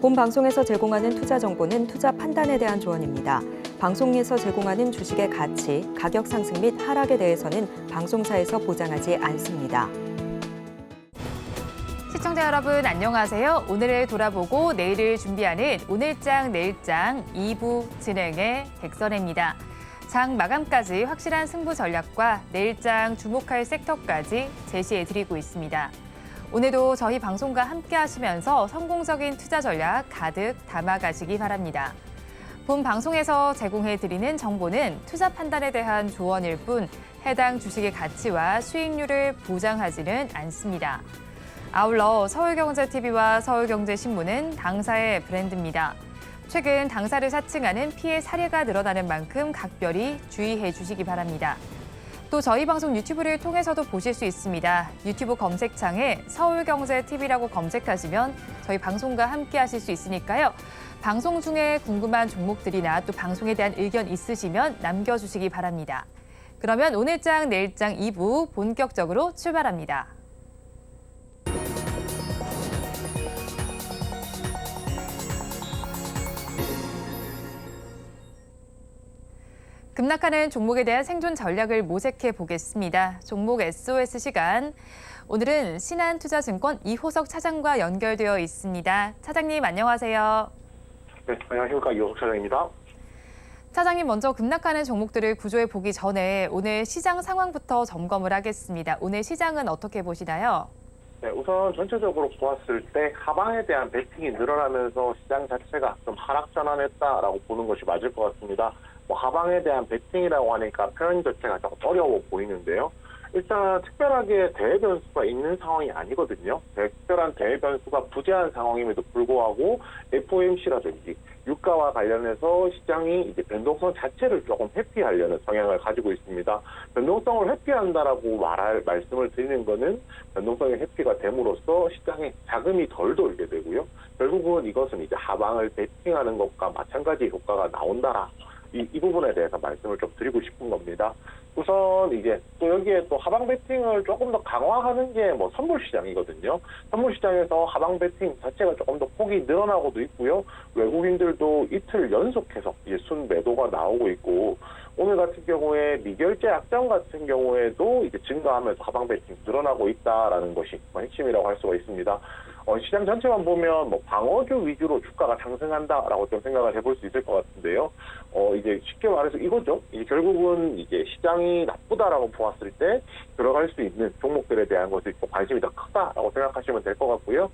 본 방송에서 제공하는 투자 정보는 투자 판단에 대한 조언입니다. 방송에서 제공하는 주식의 가치, 가격 상승 및 하락에 대해서는 방송사에서 보장하지 않습니다. 시청자 여러분 안녕하세요. 오늘을 돌아보고 내일을 준비하는 오늘장 내일장 2부 진행의 백선혜입니다. 장 마감까지 확실한 승부 전략과 내일장 주목할 섹터까지 제시해드리고 있습니다. 오늘도 저희 방송과 함께 하시면서 성공적인 투자 전략 가득 담아가시기 바랍니다. 본 방송에서 제공해드리는 정보는 투자 판단에 대한 조언일 뿐 해당 주식의 가치와 수익률을 보장하지는 않습니다. 아울러 서울경제TV와 서울경제신문은 당사의 브랜드입니다. 최근 당사를 사칭하는 피해 사례가 늘어나는 만큼 각별히 주의해 주시기 바랍니다. 또 저희 방송 유튜브를 통해서도 보실 수 있습니다. 유튜브 검색창에 서울경제TV라고 검색하시면 저희 방송과 함께 하실 수 있으니까요. 방송 중에 궁금한 종목들이나 또 방송에 대한 의견 있으시면 남겨주시기 바랍니다. 그러면 오늘장 내일장 2부 본격적으로 출발합니다. 급락하는 종목에 대한 생존 전략을 모색해 보겠습니다. 종목 SOS 시간. 오늘은 신한투자증권 이호석 차장과 연결되어 있습니다. 차장님 안녕하세요. 네, 안녕하십니까. 이호석 차장입니다. 차장님 먼저 급락하는 종목들을 구조해 보기 전에 오늘 시장 상황부터 점검을 하겠습니다. 오늘 시장은 어떻게 보시나요? 네, 우선 전체적으로 보았을 때 하방에 대한 베팅이 늘어나면서 시장 자체가 좀 하락 전환했다라고 보는 것이 맞을 것 같습니다. 하방에 대한 베팅이라고 하니까 표현 자체가 조금 어려워 보이는데요. 일단 특별하게 대외 변수가 있는 상황이 아니거든요. 특별한 대외 변수가 부재한 상황임에도 불구하고 FOMC라든지 유가와 관련해서 시장이 이제 변동성 자체를 조금 회피하려는 성향을 가지고 있습니다. 변동성을 회피한다라고 말씀을 드리는 거는 변동성의 회피가 됨으로써 시장에 자금이 덜 돌게 되고요. 결국은 이것은 이제 하방을 베팅하는 것과 마찬가지 효과가 나온다라. 이 부분에 대해서 말씀을 좀 드리고 싶은 겁니다. 우선 이제 또 여기에 또 하방 베팅을 조금 더 강화하는 게 선물 시장이거든요. 선물 시장에서 하방 베팅 자체가 조금 더 폭이 늘어나고도 있고요. 외국인들도 이틀 연속해서 이제 순 매도가 나오고 있고 오늘 같은 경우에 미결제 약정 같은 경우에도 이제 증가하면서 하방 베팅 늘어나고 있다라는 것이 핵심이라고 할 수가 있습니다. 시장 전체만 보면 방어주 위주로 주가가 상승한다라고 좀 생각을 해볼 수 있을 것 같은데요. 이제 쉽게 말해서 이거죠. 이제 결국은 이제 시장이 나쁘다라고 보았을 때 들어갈 수 있는 종목들에 대한 것이 관심이 더 크다라고 생각하시면 될 것 같고요.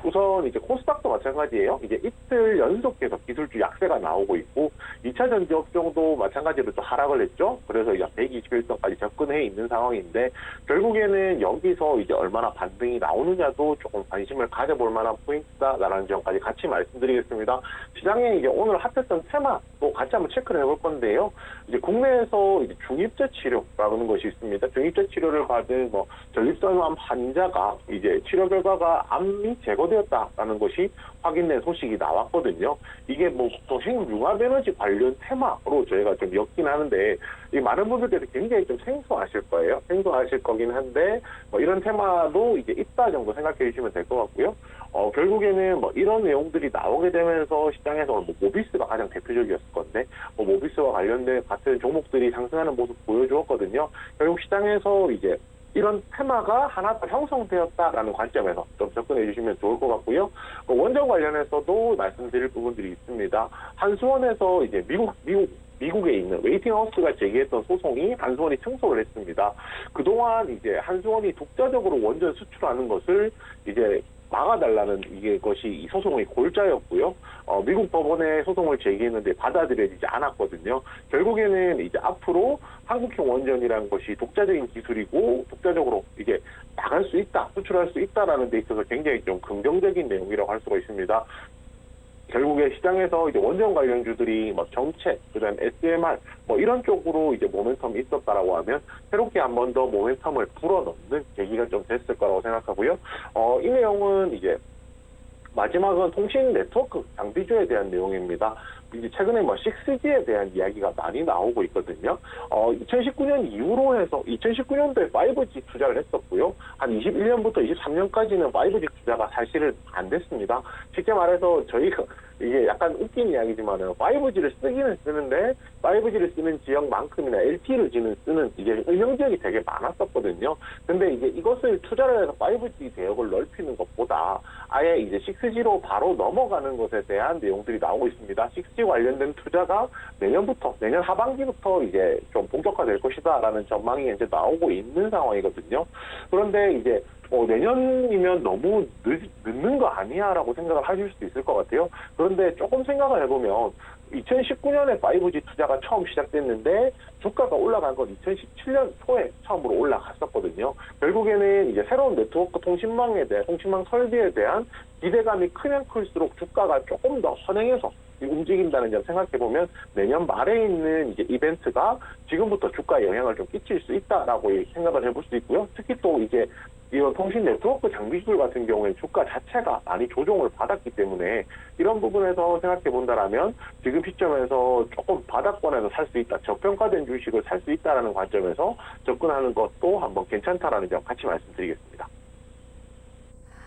우선 이제 코스닥도 마찬가지예요. 이제 이틀 연속해서 기술주 약세가 나오고 있고 2차 전지 업종도 마찬가지로 좀 하락을 했죠. 그래서 이제 121선까지 접근해 있는 상황인데 결국에는 여기서 이제 얼마나 반등이 나오느냐도 조금 관심을 가져볼 만한 포인트다라는 점까지 같이 말씀드리겠습니다. 시장에 이제 오늘 핫했던 테마도 같이 한번 체크를 해볼 건데요. 이제 국내에서 이제 중입제 치료라는 것이 있습니다. 중입제 치료를 받은 전립선암 환자가 이제 치료 결과가 암이 제거되었다라는 것이 확인된 소식이 나왔거든요. 이게 또 핵융합 에너지 관련 테마로 저희가 좀 엮긴 하는데 이 많은 분들께서 굉장히 좀 생소하실 거예요. 생소하실 거긴 한데 이런 테마도 이제 있다 정도 생각해 주시면 될 것 같고요. 결국에는 이런 내용들이 나오게 되면서 시장에서 모비스가 가장 대표적이었을 건데 모비스와 관련된 같은 종목들이 상승하는 모습 보여주었거든요. 결국 시장에서 이제 이런 테마가 하나 더 형성되었다라는 관점에서 좀 접근해 주시면 좋을 것 같고요. 원전 관련해서도 말씀드릴 부분들이 있습니다. 한수원에서 이제 미국에 있는 웨이팅하우스가 제기했던 소송이 한수원이 승소를 했습니다. 그동안 이제 한수원이 독자적으로 원전 수출하는 것을 이제 막아달라는 것이 이 소송의 골자였고요. 미국 법원에 소송을 제기했는데 받아들여지지 않았거든요. 결국에는 이제 앞으로 한국형 원전이라는 것이 독자적인 기술이고 독자적으로 이제 나갈 수 있다, 수출할 수 있다라는 데 있어서 굉장히 좀 긍정적인 내용이라고 할 수가 있습니다. 결국에 시장에서 이제 원전 관련주들이 정책, 그다음 SMR 이런 쪽으로 이제 모멘텀이 있었다라고 하면 새롭게 한 번 더 모멘텀을 불어넣는 계기가 좀 됐을 거라고 생각하고요. 이 내용은 이제 마지막은 통신 네트워크 장비주에 대한 내용입니다. 이제 최근에 뭐 6G에 대한 이야기가 많이 나오고 있거든요. 2019년 이후로 해서 2019년도에 5G 투자를 했었고요. 한 21년부터 23년까지는 5G 투자가 사실은 안 됐습니다. 쉽게 말해서 저희가 이게 약간 웃긴 이야기지만은 5G를 쓰기는 쓰는데 5G를 쓰는 지역만큼이나 LTE를 쓰는 이게 음영 지역이 되게 많았었거든요. 근데 이제 이것을 투자를 해서 5G 대역을 넓히는 것보다 아예 이제 6G로 바로 넘어가는 것에 대한 내용들이 나오고 있습니다. 6G 관련된 투자가 내년 하반기부터 이제 좀 본격화될 것이다라는 전망이 이제 나오고 있는 상황이거든요. 그런데 이제 내년이면 너무 늦는 거 아니야라고 생각을 하실 수도 있을 것 같아요. 그런데 조금 생각을 해보면 2019년에 5G 투자가 처음 시작됐는데 주가가 올라간 건 2017년 초에 처음으로 올라갔었거든요. 결국에는 이제 새로운 네트워크 통신망 설비에 대한 기대감이 크면 클수록 주가가 조금 더 선행해서 움직인다는 점 생각해보면 내년 말에 있는 이제 이벤트가 지금부터 주가에 영향을 좀 끼칠 수 있다라고 생각을 해볼 수 있고요. 특히 또 이제 이런 통신 네트워크 장비들 같은 경우에 주가 자체가 많이 조정을 받았기 때문에 이런 부분에서 생각해 본다라면 지금 시점에서 조금 바닥권에서 살 수 있다, 저평가된 주식을 살 수 있다라는 관점에서 접근하는 것도 한번 괜찮다라는 점 같이 말씀드리겠습니다.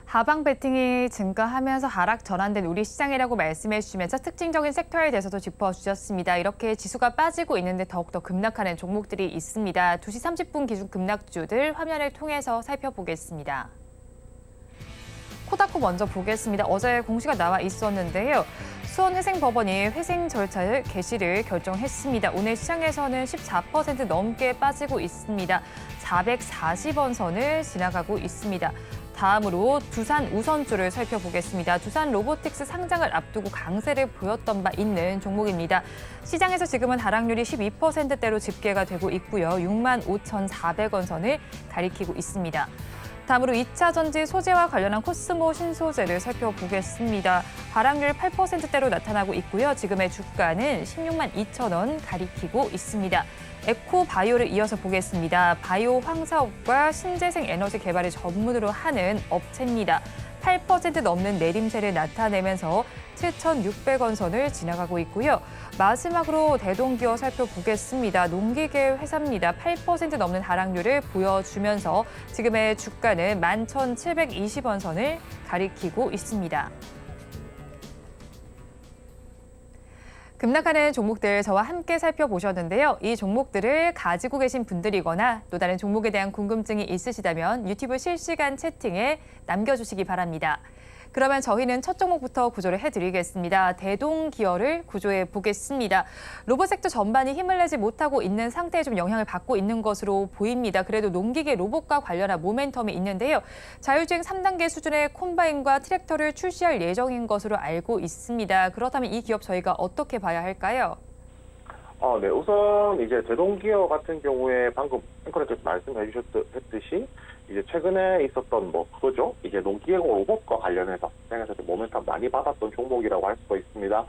하방 베팅이 증가하면서 하락 전환된 우리 시장이라고 말씀해 주시면서 특징적인 섹터에 대해서도 짚어주셨습니다. 이렇게 지수가 빠지고 있는데 더욱더 급락하는 종목들이 있습니다. 2시 30분 기준 급락주들 화면을 통해서 살펴보겠습니다. 코다코 먼저 보겠습니다. 어제 공시가 나와 있었는데요. 수원회생법원이 회생 절차를 개시를 결정했습니다. 오늘 시장에서는 14% 넘게 빠지고 있습니다. 440원 선을 지나가고 있습니다. 다음으로 두산 우선주를 살펴보겠습니다. 두산 로보틱스 상장을 앞두고 강세를 보였던 바 있는 종목입니다. 시장에서 지금은 하락률이 12%대로 집계가 되고 있고요. 65,400원 선을 가리키고 있습니다. 다음으로 2차 전지 소재와 관련한 코스모 신소재를 살펴보겠습니다. 하락률 8%대로 나타나고 있고요. 지금의 주가는 162,000원 가리키고 있습니다. 에코바이오를 이어서 보겠습니다. 바이오 황사업과 신재생 에너지 개발을 전문으로 하는 업체입니다. 8% 넘는 내림세를 나타내면서 7,600원 선을 지나가고 있고요. 마지막으로 대동기업 살펴보겠습니다. 농기계 회사입니다. 8% 넘는 하락률을 보여주면서 지금의 주가는 11,720원 선을 가리키고 있습니다. 급락하는 종목들 저와 함께 살펴보셨는데요. 이 종목들을 가지고 계신 분들이거나 또 다른 종목에 대한 궁금증이 있으시다면 유튜브 실시간 채팅에 남겨주시기 바랍니다. 그러면 저희는 첫 종목부터 구조를 해드리겠습니다. 대동기어를 구조해 보겠습니다. 로봇 섹터 전반이 힘을 내지 못하고 있는 상태에 좀 영향을 받고 있는 것으로 보입니다. 그래도 농기계 로봇과 관련한 모멘텀이 있는데요. 자율주행 3단계 수준의 콤바인과 트랙터를 출시할 예정인 것으로 알고 있습니다. 그렇다면 이 기업 저희가 어떻게 봐야 할까요? 네. 우선 이제 대동기어 같은 경우에 방금 앵커님께서 말씀해 주셨듯이 이제 최근에 있었던 그거죠. 이제 농기계 로봇과 관련해서 시장에서 모멘텀 많이 받았던 종목이라고 할 수가 있습니다.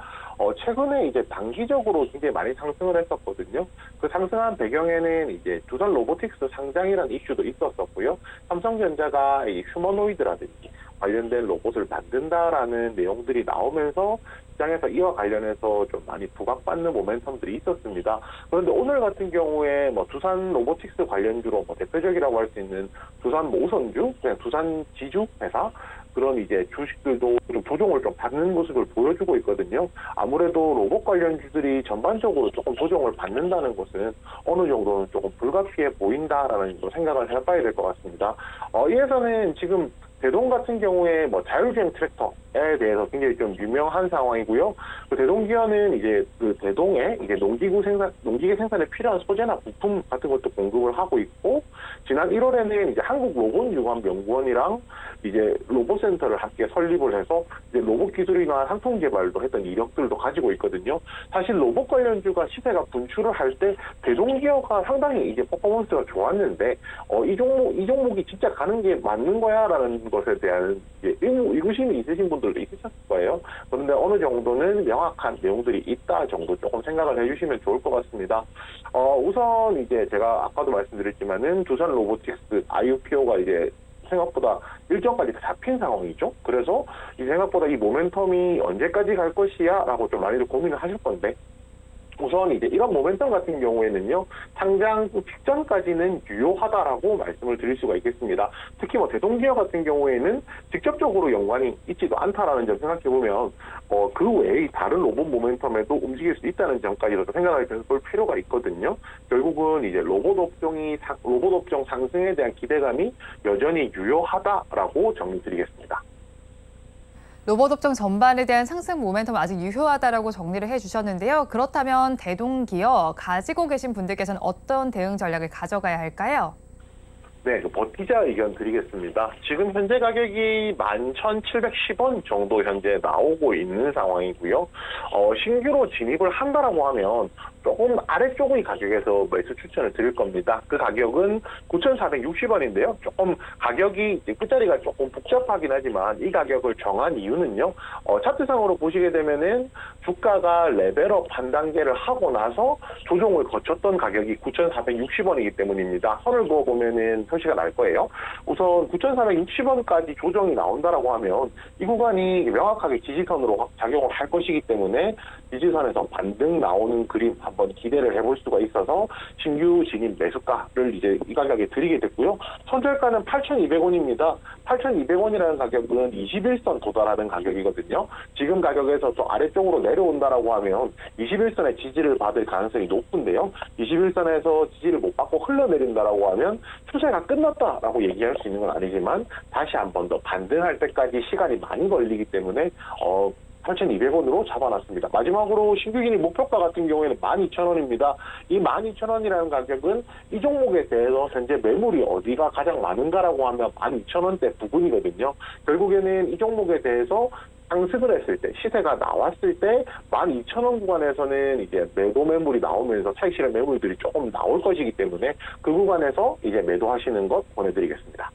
최근에 이제 단기적으로 굉장히 많이 상승을 했었거든요. 그 상승한 배경에는 이제 두산 로보틱스 상장이라는 이슈도 있었었고요. 삼성전자가 이 휴머노이드라든지 관련된 로봇을 만든다라는 내용들이 나오면서 시장에서 이와 관련해서 좀 많이 부각받는 모멘텀들이 있었습니다. 그런데 오늘 같은 경우에 두산 로보틱스 관련주로 대표적이라고 할 수 있는 두산 우선주, 그냥 두산 지주 회사 그런 이제 주식들도 좀 조정을 좀 받는 모습을 보여주고 있거든요. 아무래도 로봇 관련주들이 전반적으로 조금 조정을 받는다는 것은 어느 정도는 조금 불가피해 보인다라는 생각을 해봐야 될 것 같습니다. 이에서는 지금 대동 같은 경우에 자율주행 트랙터에 대해서 굉장히 좀 유명한 상황이고요. 그 대동기어는 이제 그 대동에 이제 농기계 생산에 필요한 소재나 부품 같은 것도 공급을 하고 있고, 지난 1월에는 이제 한국로봇융합연구원이랑 이제 로봇센터를 함께 설립을 해서 이제 로봇 기술이나 상품 개발도 했던 이력들도 가지고 있거든요. 사실 로봇 관련주가 시세가 분출을 할 때 대동기어가 상당히 이제 퍼포먼스가 좋았는데 이 종목이 진짜 가는 게 맞는 거야라는 것에 대한 의구심이 있으신 분들도 있으셨을 거예요. 그런데 어느 정도는 명확한 내용들이 있다 정도 조금 생각을 해주시면 좋을 것 같습니다. 우선 이제 제가 아까도 말씀드렸지만은 두산 로보틱스 IPO가 이제 생각보다 일정까지 잡힌 상황이죠. 그래서 이 생각보다 이 모멘텀이 언제까지 갈 것이야라고 좀 많이들 고민을 하실 건데, 우선 이제 이런 모멘텀 같은 경우에는요, 상장 직전까지는 유효하다라고 말씀을 드릴 수가 있겠습니다. 특히 뭐 대동기업 같은 경우에는 직접적으로 연관이 있지도 않다라는 점 생각해 보면 그 외의 다른 로봇 모멘텀에도 움직일 수 있다는 점까지도 생각을 볼 필요가 있거든요. 결국은 이제 로봇 업종 상승에 대한 기대감이 여전히 유효하다라고 정리드리겠습니다. 로봇 업종 전반에 대한 상승 모멘텀 아직 유효하다라고 정리를 해주셨는데요. 그렇다면 대동기업 가지고 계신 분들께서는 어떤 대응 전략을 가져가야 할까요? 네, 버티자 의견 드리겠습니다. 지금 현재 가격이 11,710원 정도 현재 나오고 있는 상황이고요. 신규로 진입을 한다라고 하면 조금 아래쪽의 가격에서 매수 추천을 드릴 겁니다. 그 가격은 9,460원인데요. 조금 가격이 끝자리가 조금 복잡하긴 하지만 이 가격을 정한 이유는요. 차트상으로 보시게 되면은 주가가 레벨업 한 단계를 하고 나서 조정을 거쳤던 가격이 9,460원이기 때문입니다. 선을 그어보면은 표시가 날 거예요. 우선 9,460원까지 조정이 나온다라고 하면 이 구간이 명확하게 지지선으로 작용을 할 것이기 때문에 지지선에서 반등 나오는 그림 한번 기대를 해볼 수가 있어서 신규 진입 매수가를 이제 이 가격에 드리게 됐고요. 손절가는 8,200원입니다. 8,200원이라는 가격은 21선 도달하는 가격이거든요. 지금 가격에서 또 아래쪽으로 내려온다라고 하면 21선의 지지를 받을 가능성이 높은데요. 21선에서 지지를 못 받고 흘러내린다라고 하면 추세가 끝났다라고 얘기할 수 있는 건 아니지만 다시 한 번 더 반등할 때까지 시간이 많이 걸리기 때문에 8,200원으로 잡아놨습니다. 마지막으로 신규 진입 목표가 같은 경우에는 12,000원입니다. 이 12,000원이라는 가격은 이 종목에 대해서 현재 매물이 어디가 가장 많은가라고 하면 12,000원대 부근이거든요. 결국에는 이 종목에 대해서 상승을 했을 때, 시세가 나왔을 때 12,000원 구간에서는 이제 매도 매물이 나오면서 차익 실현 매물들이 조금 나올 것이기 때문에 그 구간에서 이제 매도하시는 것 보내드리겠습니다.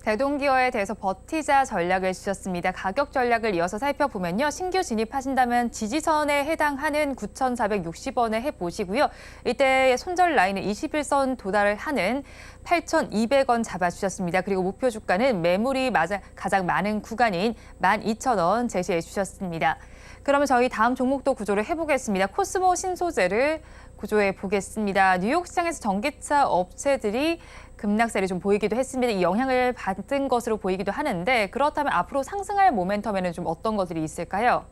대동기업에 대해서 버티자 전략을 주셨습니다. 가격 전략을 이어서 살펴보면요. 신규 진입하신다면 지지선에 해당하는 9,460원에 해보시고요. 이때 손절 라인은 21선 도달을 하는 8,200원 잡아주셨습니다. 그리고 목표 주가는 매물이 가장 많은 구간인 12,000원 제시해 주셨습니다. 그러면 저희 다음 종목도 구조를 해보겠습니다. 코스모 신소재를 구조해 보겠습니다. 뉴욕 시장에서 전기차 업체들이 급락세를 좀 보이기도 했습니다. 이 영향을 받은 것으로 보이기도 하는데 그렇다면 앞으로 상승할 모멘텀에는 좀 어떤 것들이 있을까요?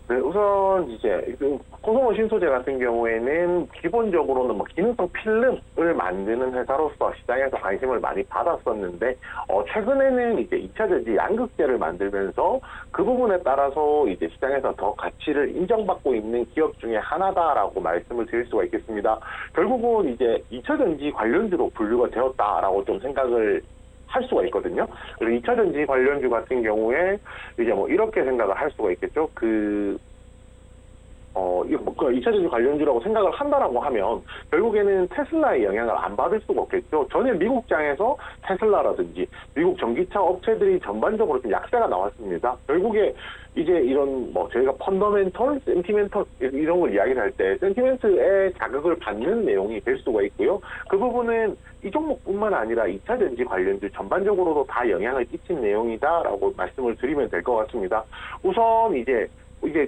네, 우선 이제 코스모 신소재 같은 경우에는 기본적으로는 뭐 기능성 필름을 만드는 회사로서 시장에서 관심을 많이 받았었는데 최근에는 이제 2차 전지 양극재를 만들면서 그 부분에 따라서 이제 시장에서 더 가치를 인정받고 있는 기업 중에 하나다라고 말씀을 드릴 수가 있겠습니다. 결국은 이제 2차 전지 관련주로 분류가 되었다라고 좀 생각을 할 수가 있거든요. 그리고 2차 전지 관련주 같은 경우에 이제 뭐 이렇게 생각을 할 수가 있겠죠. 2차 전지 관련주라고 생각을 한다라고 하면 결국에는 테슬라의 영향을 안 받을 수가 없겠죠. 전에 미국장에서 테슬라라든지 미국 전기차 업체들이 전반적으로 좀 약세가 나왔습니다. 결국에 이제 이런 뭐 저희가 펀더멘털, 센티멘털 이런 걸 이야기를 할 때 센티멘트의 자극을 받는 내용이 될 수가 있고요. 그 부분은 이 종목뿐만 아니라 2차 전지 관련주 전반적으로도 다 영향을 끼친 내용이다라고 말씀을 드리면 될 것 같습니다. 우선 이제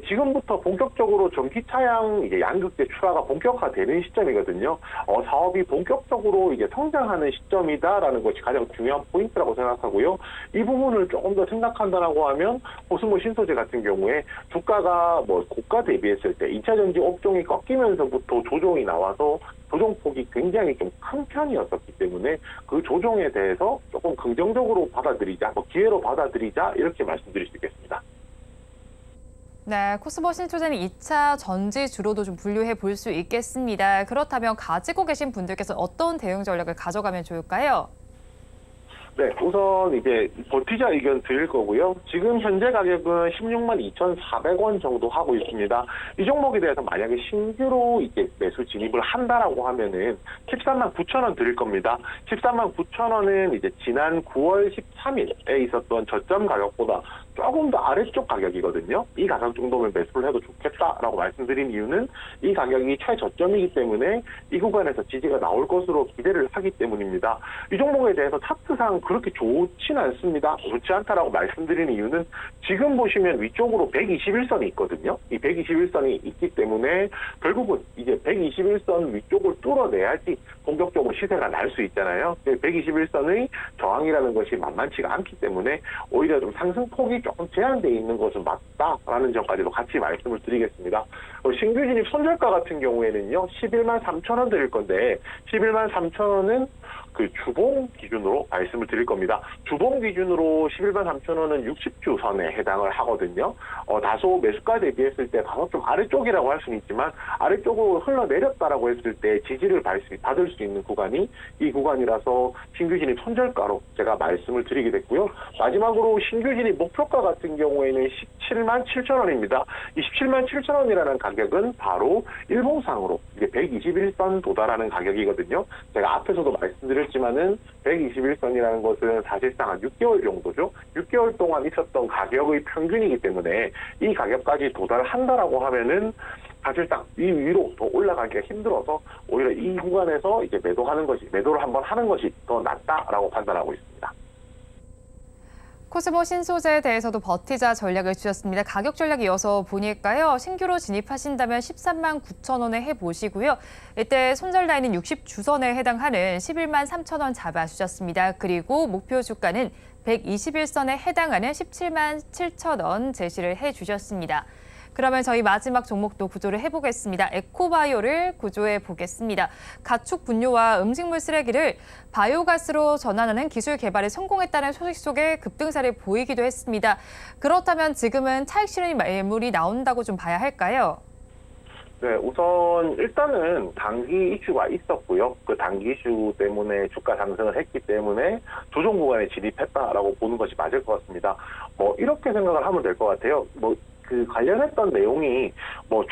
지금부터 본격적으로 전기차량 이제 양극재 출하가 본격화되는 시점이거든요. 사업이 본격적으로 이제 성장하는 시점이다라는 것이 가장 중요한 포인트라고 생각하고요. 이 부분을 조금 더 생각한다라고 하면 코스모 신소재 같은 경우에 주가가 뭐 고가 대비했을 때 2차 전지 업종이 꺾이면서부터 조정이 나와서 조정폭이 굉장히 좀 큰 편이었었기 때문에 그 조정에 대해서 조금 긍정적으로 받아들이자, 기회로 받아들이자 이렇게 말씀드릴 수 있겠습니다. 네, 코스모 신소재는 2차 전지주로도 좀 분류해 볼 수 있겠습니다. 그렇다면 가지고 계신 분들께서 어떤 대응 전략을 가져가면 좋을까요? 네, 우선 이제 버티자 의견 드릴 거고요. 지금 현재 가격은 16만 2,400원 정도 하고 있습니다. 이 종목에 대해서 만약에 신규로 이제 매수 진입을 한다라고 하면은 13만 9천원 드릴 겁니다. 13만 9천원은 이제 지난 9월 13일에 있었던 저점 가격보다 조금 더 아래쪽 가격이거든요. 이 가격 정도면 매수를 해도 좋겠다라고 말씀드린 이유는 이 가격이 최저점이기 때문에 이 구간에서 지지가 나올 것으로 기대를 하기 때문입니다. 이 종목에 대해서 차트상 그렇게 좋진 않습니다. 좋지 않다라고 말씀드린 이유는 지금 보시면 위쪽으로 121선이 있거든요. 이 121선이 있기 때문에 결국은 이제 121선 위쪽을 뚫어내야지 본격적으로 시세가 날 수 있잖아요. 121선의 저항이라는 것이 만만치가 않기 때문에 오히려 좀 상승폭이 조금 제한되어 있는 것은 맞다라는 점까지도 같이 말씀을 드리겠습니다. 신규 진입 손절가 같은 경우에는요, 11만 3천원 드릴 건데 11만 3천원은 그 주봉 기준으로 말씀을 드릴 겁니다. 주봉 기준으로 11만 3천원은 60주 선에 해당을 하거든요. 다소 매수가 대비했을 때 다소 좀 아래쪽이라고 할 수는 있지만 아래쪽으로 흘러내렸다라고 했을 때 지지를 받을 수 있는 구간이 이 구간이라서 신규 진입 손절가로 제가 말씀을 드리게 됐고요. 마지막으로 신규 진입 목표가 같은 경우에는 17만 7천원입니다. 이 17만 7천원이라는 가격은 바로 일봉상으로 이제 121선 도달하는 가격이거든요. 제가 앞에서도 말씀드렸지만은 121선이라는 것은 사실상 한 6개월 정도죠. 6개월 동안 있었던 가격의 평균이기 때문에 이 가격까지 도달한다라고 하면은 사실상 이 위로 더 올라가기가 힘들어서 오히려 이 구간에서 이제 매도를 한번 하는 것이 더 낫다라고 판단하고 있습니다. 코스모 신소재에 대해서도 버티자 전략을 주셨습니다. 가격 전략 이어서 보니까요. 신규로 진입하신다면 13만 9천 원에 해보시고요. 이때 손절 라인은 60주선에 해당하는 11만 3천 원 잡아주셨습니다. 그리고 목표 주가는 121선에 해당하는 17만 7천 원 제시를 해주셨습니다. 그러면 저희 마지막 종목도 구조를 해보겠습니다. 에코바이오를 구조해 보겠습니다. 가축 분뇨와 음식물 쓰레기를 바이오가스로 전환하는 기술 개발에 성공했다는 소식 속에 급등세를 보이기도 했습니다. 그렇다면 지금은 차익 실현 매물이 나온다고 좀 봐야 할까요? 네, 우선 일단은 단기 이슈가 있었고요. 그 단기 이슈 때문에 주가 상승을 했기 때문에 조정 구간에 진입했다라고 보는 것이 맞을 것 같습니다. 이렇게 생각을 하면 될 것 같아요. 그 관련했던 내용이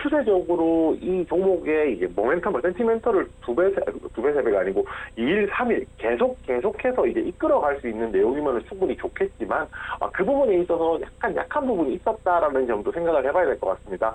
추세적으로 이 종목의 이제 모멘텀을 센티멘터를 두 배, 세 배가 아니고 2일, 3일 계속해서 이제 이끌어갈 수 있는 내용이면 충분히 좋겠지만 그 부분에 있어서 약한 부분이 있었다라는 점도 생각을 해봐야 될 것 같습니다.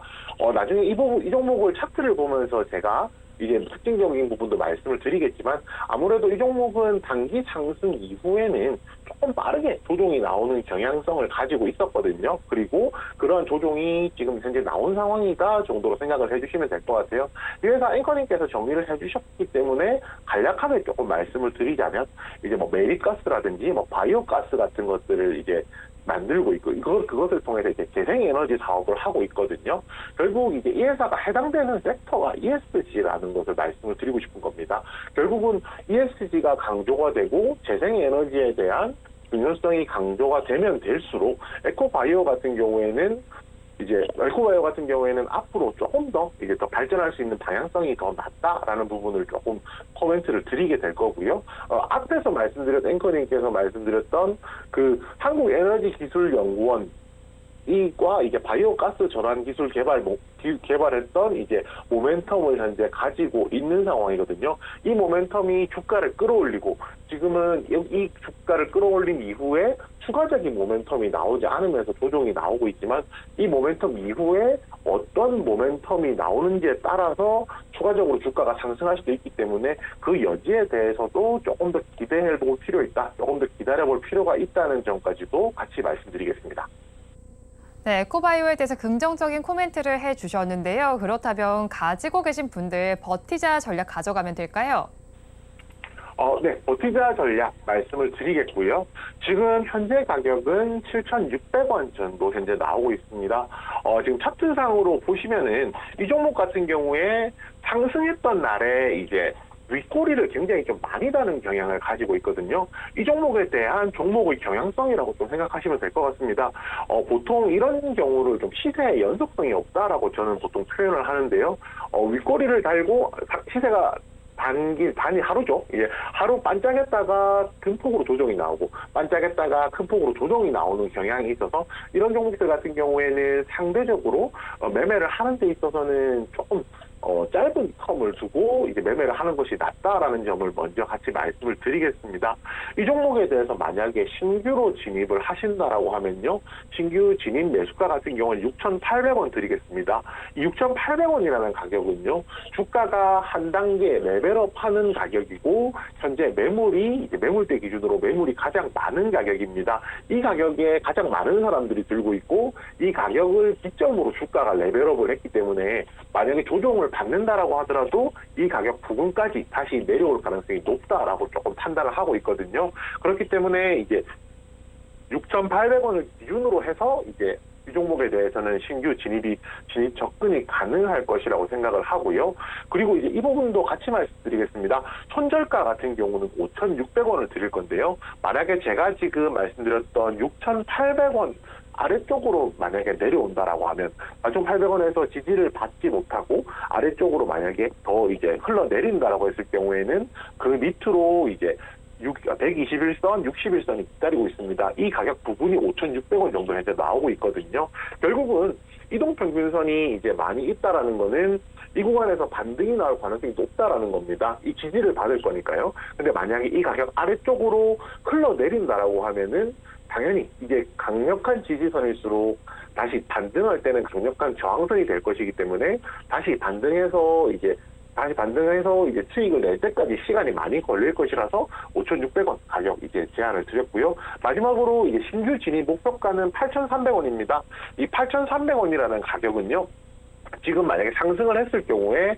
나중에 이 종목을 차트를 보면서 제가 이제 특징적인 부분도 말씀을 드리겠지만 아무래도 이 종목은 단기 상승 이후에는 조금 빠르게 조정이 나오는 경향성을 가지고 있었거든요. 그리고 그런 조정이 지금 현재 나온 상황이다 정도로 생각을 해주시면 될 것 같아요. 이 회사 앵커님께서 정리를 해주셨기 때문에 간략하게 조금 말씀을 드리자면 이제 메리가스라든지 바이오가스 같은 것들을 이제 만들고 있고 그것을 통해서 이제 재생에너지 사업을 하고 있거든요. 결국 이제 이 회사가 해당되는 섹터가 ESG라는 것을 말씀을 드리고 싶은 겁니다. 결국은 ESG가 강조가 되고 재생에너지에 대한 균형성이 강조가 되면 될수록 에코바이오 같은 경우에는 앞으로 조금 더 이제 더 발전할 수 있는 방향성이 더 낮다라는 부분을 조금 코멘트를 드리게 될 거고요. 앞에서 앵커님께서 말씀드렸던 그 한국에너지기술연구원 이과 이제 바이오가스 전환 기술 개발했던 이제 모멘텀을 현재 가지고 있는 상황이거든요. 이 모멘텀이 주가를 끌어올리고 지금은 이 주가를 끌어올린 이후에 추가적인 모멘텀이 나오지 않으면서 조정이 나오고 있지만 이 모멘텀 이후에 어떤 모멘텀이 나오는지에 따라서 추가적으로 주가가 상승할 수도 있기 때문에 그 여지에 대해서도 조금 더 기대해볼 필요 있다. 조금 더 기다려볼 필요가 있다는 점까지도 같이 말씀드리겠습니다. 네, 에코바이오에 대해서 긍정적인 코멘트를 해주셨는데요. 그렇다면 가지고 계신 분들 버티자 전략 가져가면 될까요? 네, 버티자 전략 말씀을 드리겠고요. 지금 현재 가격은 7,600원 정도 현재 나오고 있습니다. 지금 차트상으로 보시면은 이 종목 같은 경우에 상승했던 날에 이제 윗꼬리를 굉장히 좀 많이 다는 경향을 가지고 있거든요. 이 종목에 대한 종목의 경향성이라고 좀 생각하시면 될 것 같습니다. 보통 이런 경우를 좀 시세의 연속성이 없다라고 저는 보통 표현을 하는데요. 윗꼬리를 달고 시세가 단이 하루죠. 예, 하루 반짝했다가 큰 폭으로 조정이 나오고 반짝했다가 큰 폭으로 조정이 나오는 경향이 있어서 이런 종목들 같은 경우에는 상대적으로 매매를 하는 데 있어서는 조금 짧은 텀을 두고 이제 매매를 하는 것이 낫다라는 점을 먼저 같이 말씀을 드리겠습니다. 이 종목에 대해서 만약에 신규로 진입을 하신다라고 하면요. 신규 진입 매수가 같은 경우는 6,800원 드리겠습니다. 이 6,800원이라는 가격은요. 주가가 한 단계 레벨업 하는 가격이고 현재 매물이 이제 매물대 기준으로 매물이 가장 많은 가격입니다. 이 가격에 가장 많은 사람들이 들고 있고 이 가격을 기점으로 주가가 레벨업을 했기 때문에 만약에 조정을 받는다라고 하더라도 이 가격 부근까지 다시 내려올 가능성이 높다라고 조금 판단을 하고 있거든요. 그렇기 때문에 이제 6,800원을 기준으로 해서 이제 이 종목에 대해서는 신규 진입 접근이 가능할 것이라고 생각을 하고요. 그리고 이제 이 부분도 같이 말씀드리겠습니다. 손절가 같은 경우는 5,600원을 드릴 건데요. 만약에 제가 지금 말씀드렸던 6,800원 아래쪽으로 만약에 내려온다라고 하면 4,800원에서 지지를 받지 못하고 아래쪽으로 만약에 더 이제 흘러내린다라고 했을 경우에는 그 밑으로 이제 121선, 61선이 기다리고 있습니다. 이 가격 부분이 5,600원 정도 현재 나오고 있거든요. 결국은 이동평균선이 이제 많이 있다라는 거는 이 구간에서 반등이 나올 가능성이 높다라는 겁니다. 이 지지를 받을 거니까요. 근데 만약에 이 가격 아래쪽으로 흘러내린다라고 하면은 당연히 이제 강력한 지지선일수록 다시 반등할 때는 강력한 저항선이 될 것이기 때문에 다시 반등해서 이제 수익을 낼 때까지 시간이 많이 걸릴 것이라서 5,600원 가격 이제 제안을 드렸고요. 마지막으로 이제 신규 진입 목표가는 8,300원입니다. 이 8,300원이라는 가격은요. 지금 만약에 상승을 했을 경우에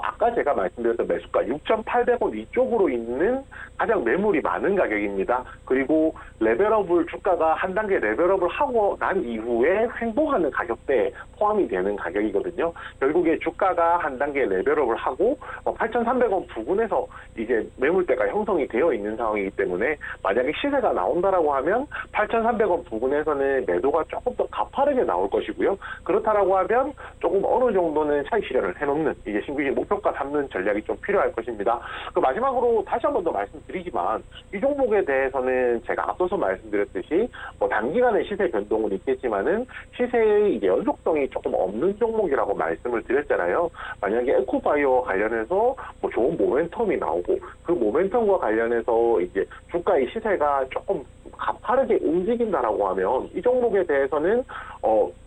아까 제가 말씀드렸던 매수가 6,800원 위쪽으로 있는 가장 매물이 많은 가격입니다. 그리고 레벨업을 주가가 한 단계 레벨업을 하고 난 이후에 횡보하는 가격대에 포함이 되는 가격이거든요. 결국에 주가가 한 단계 레벨업을 하고 8,300원 부근에서 이제 매물대가 형성이 되어 있는 상황이기 때문에 만약에 시세가 나온다라고 하면 8,300원 부근에서는 매도가 조금 더 가파르게 나올 것이고요. 그렇다라고 하면 조금 어느 정도는 차익 실현을 해놓는 이제 신규 목표가 삼는 전략이 좀 필요할 것입니다. 그 마지막으로 다시 한 번 더 말씀드리지만 이 종목에 대해서는 제가 앞서서 말씀드렸듯이 단기간의 시세 변동은 있겠지만은 시세의 이제 연속성이 조금 없는 종목이라고 말씀을 드렸잖아요. 만약에 에코바이오 관련해서 좋은 모멘텀이 나오고 그 모멘텀과 관련해서 이제 주가의 시세가 조금 가파르게 움직인다라고 하면 이 종목에 대해서는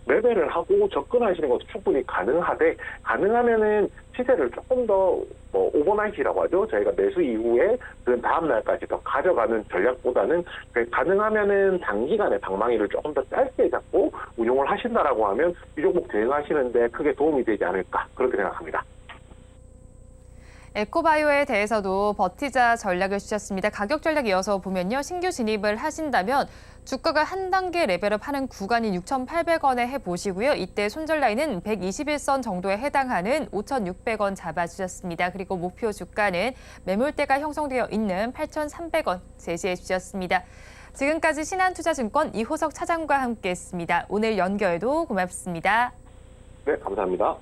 매매를 하고 접근하시는 것도 충분히 가능하면은 시세를 조금 더 오버나이트라고 하죠. 저희가 매수 이후에 그 다음 날까지 더 가져가는 전략보다는 가능하면은 단기간에 방망이를 조금 더 짧게 잡고 운용을 하신다라고 하면 이 종목 대응하시는데 크게 도움이 되지 않을까 그렇게 생각합니다. 에코바이오에 대해서도 버티자 전략을 주셨습니다. 가격 전략 이어서 보면요. 신규 진입을 하신다면 주가가 한 단계 레벨업하는 구간인 6,800원에 해보시고요. 이때 손절 라인은 121선 정도에 해당하는 5,600원 잡아주셨습니다. 그리고 목표 주가는 매물대가 형성되어 있는 8,300원 제시해 주셨습니다. 지금까지 신한투자증권 이호석 차장과 함께했습니다. 오늘 연결도 고맙습니다. 네, 감사합니다.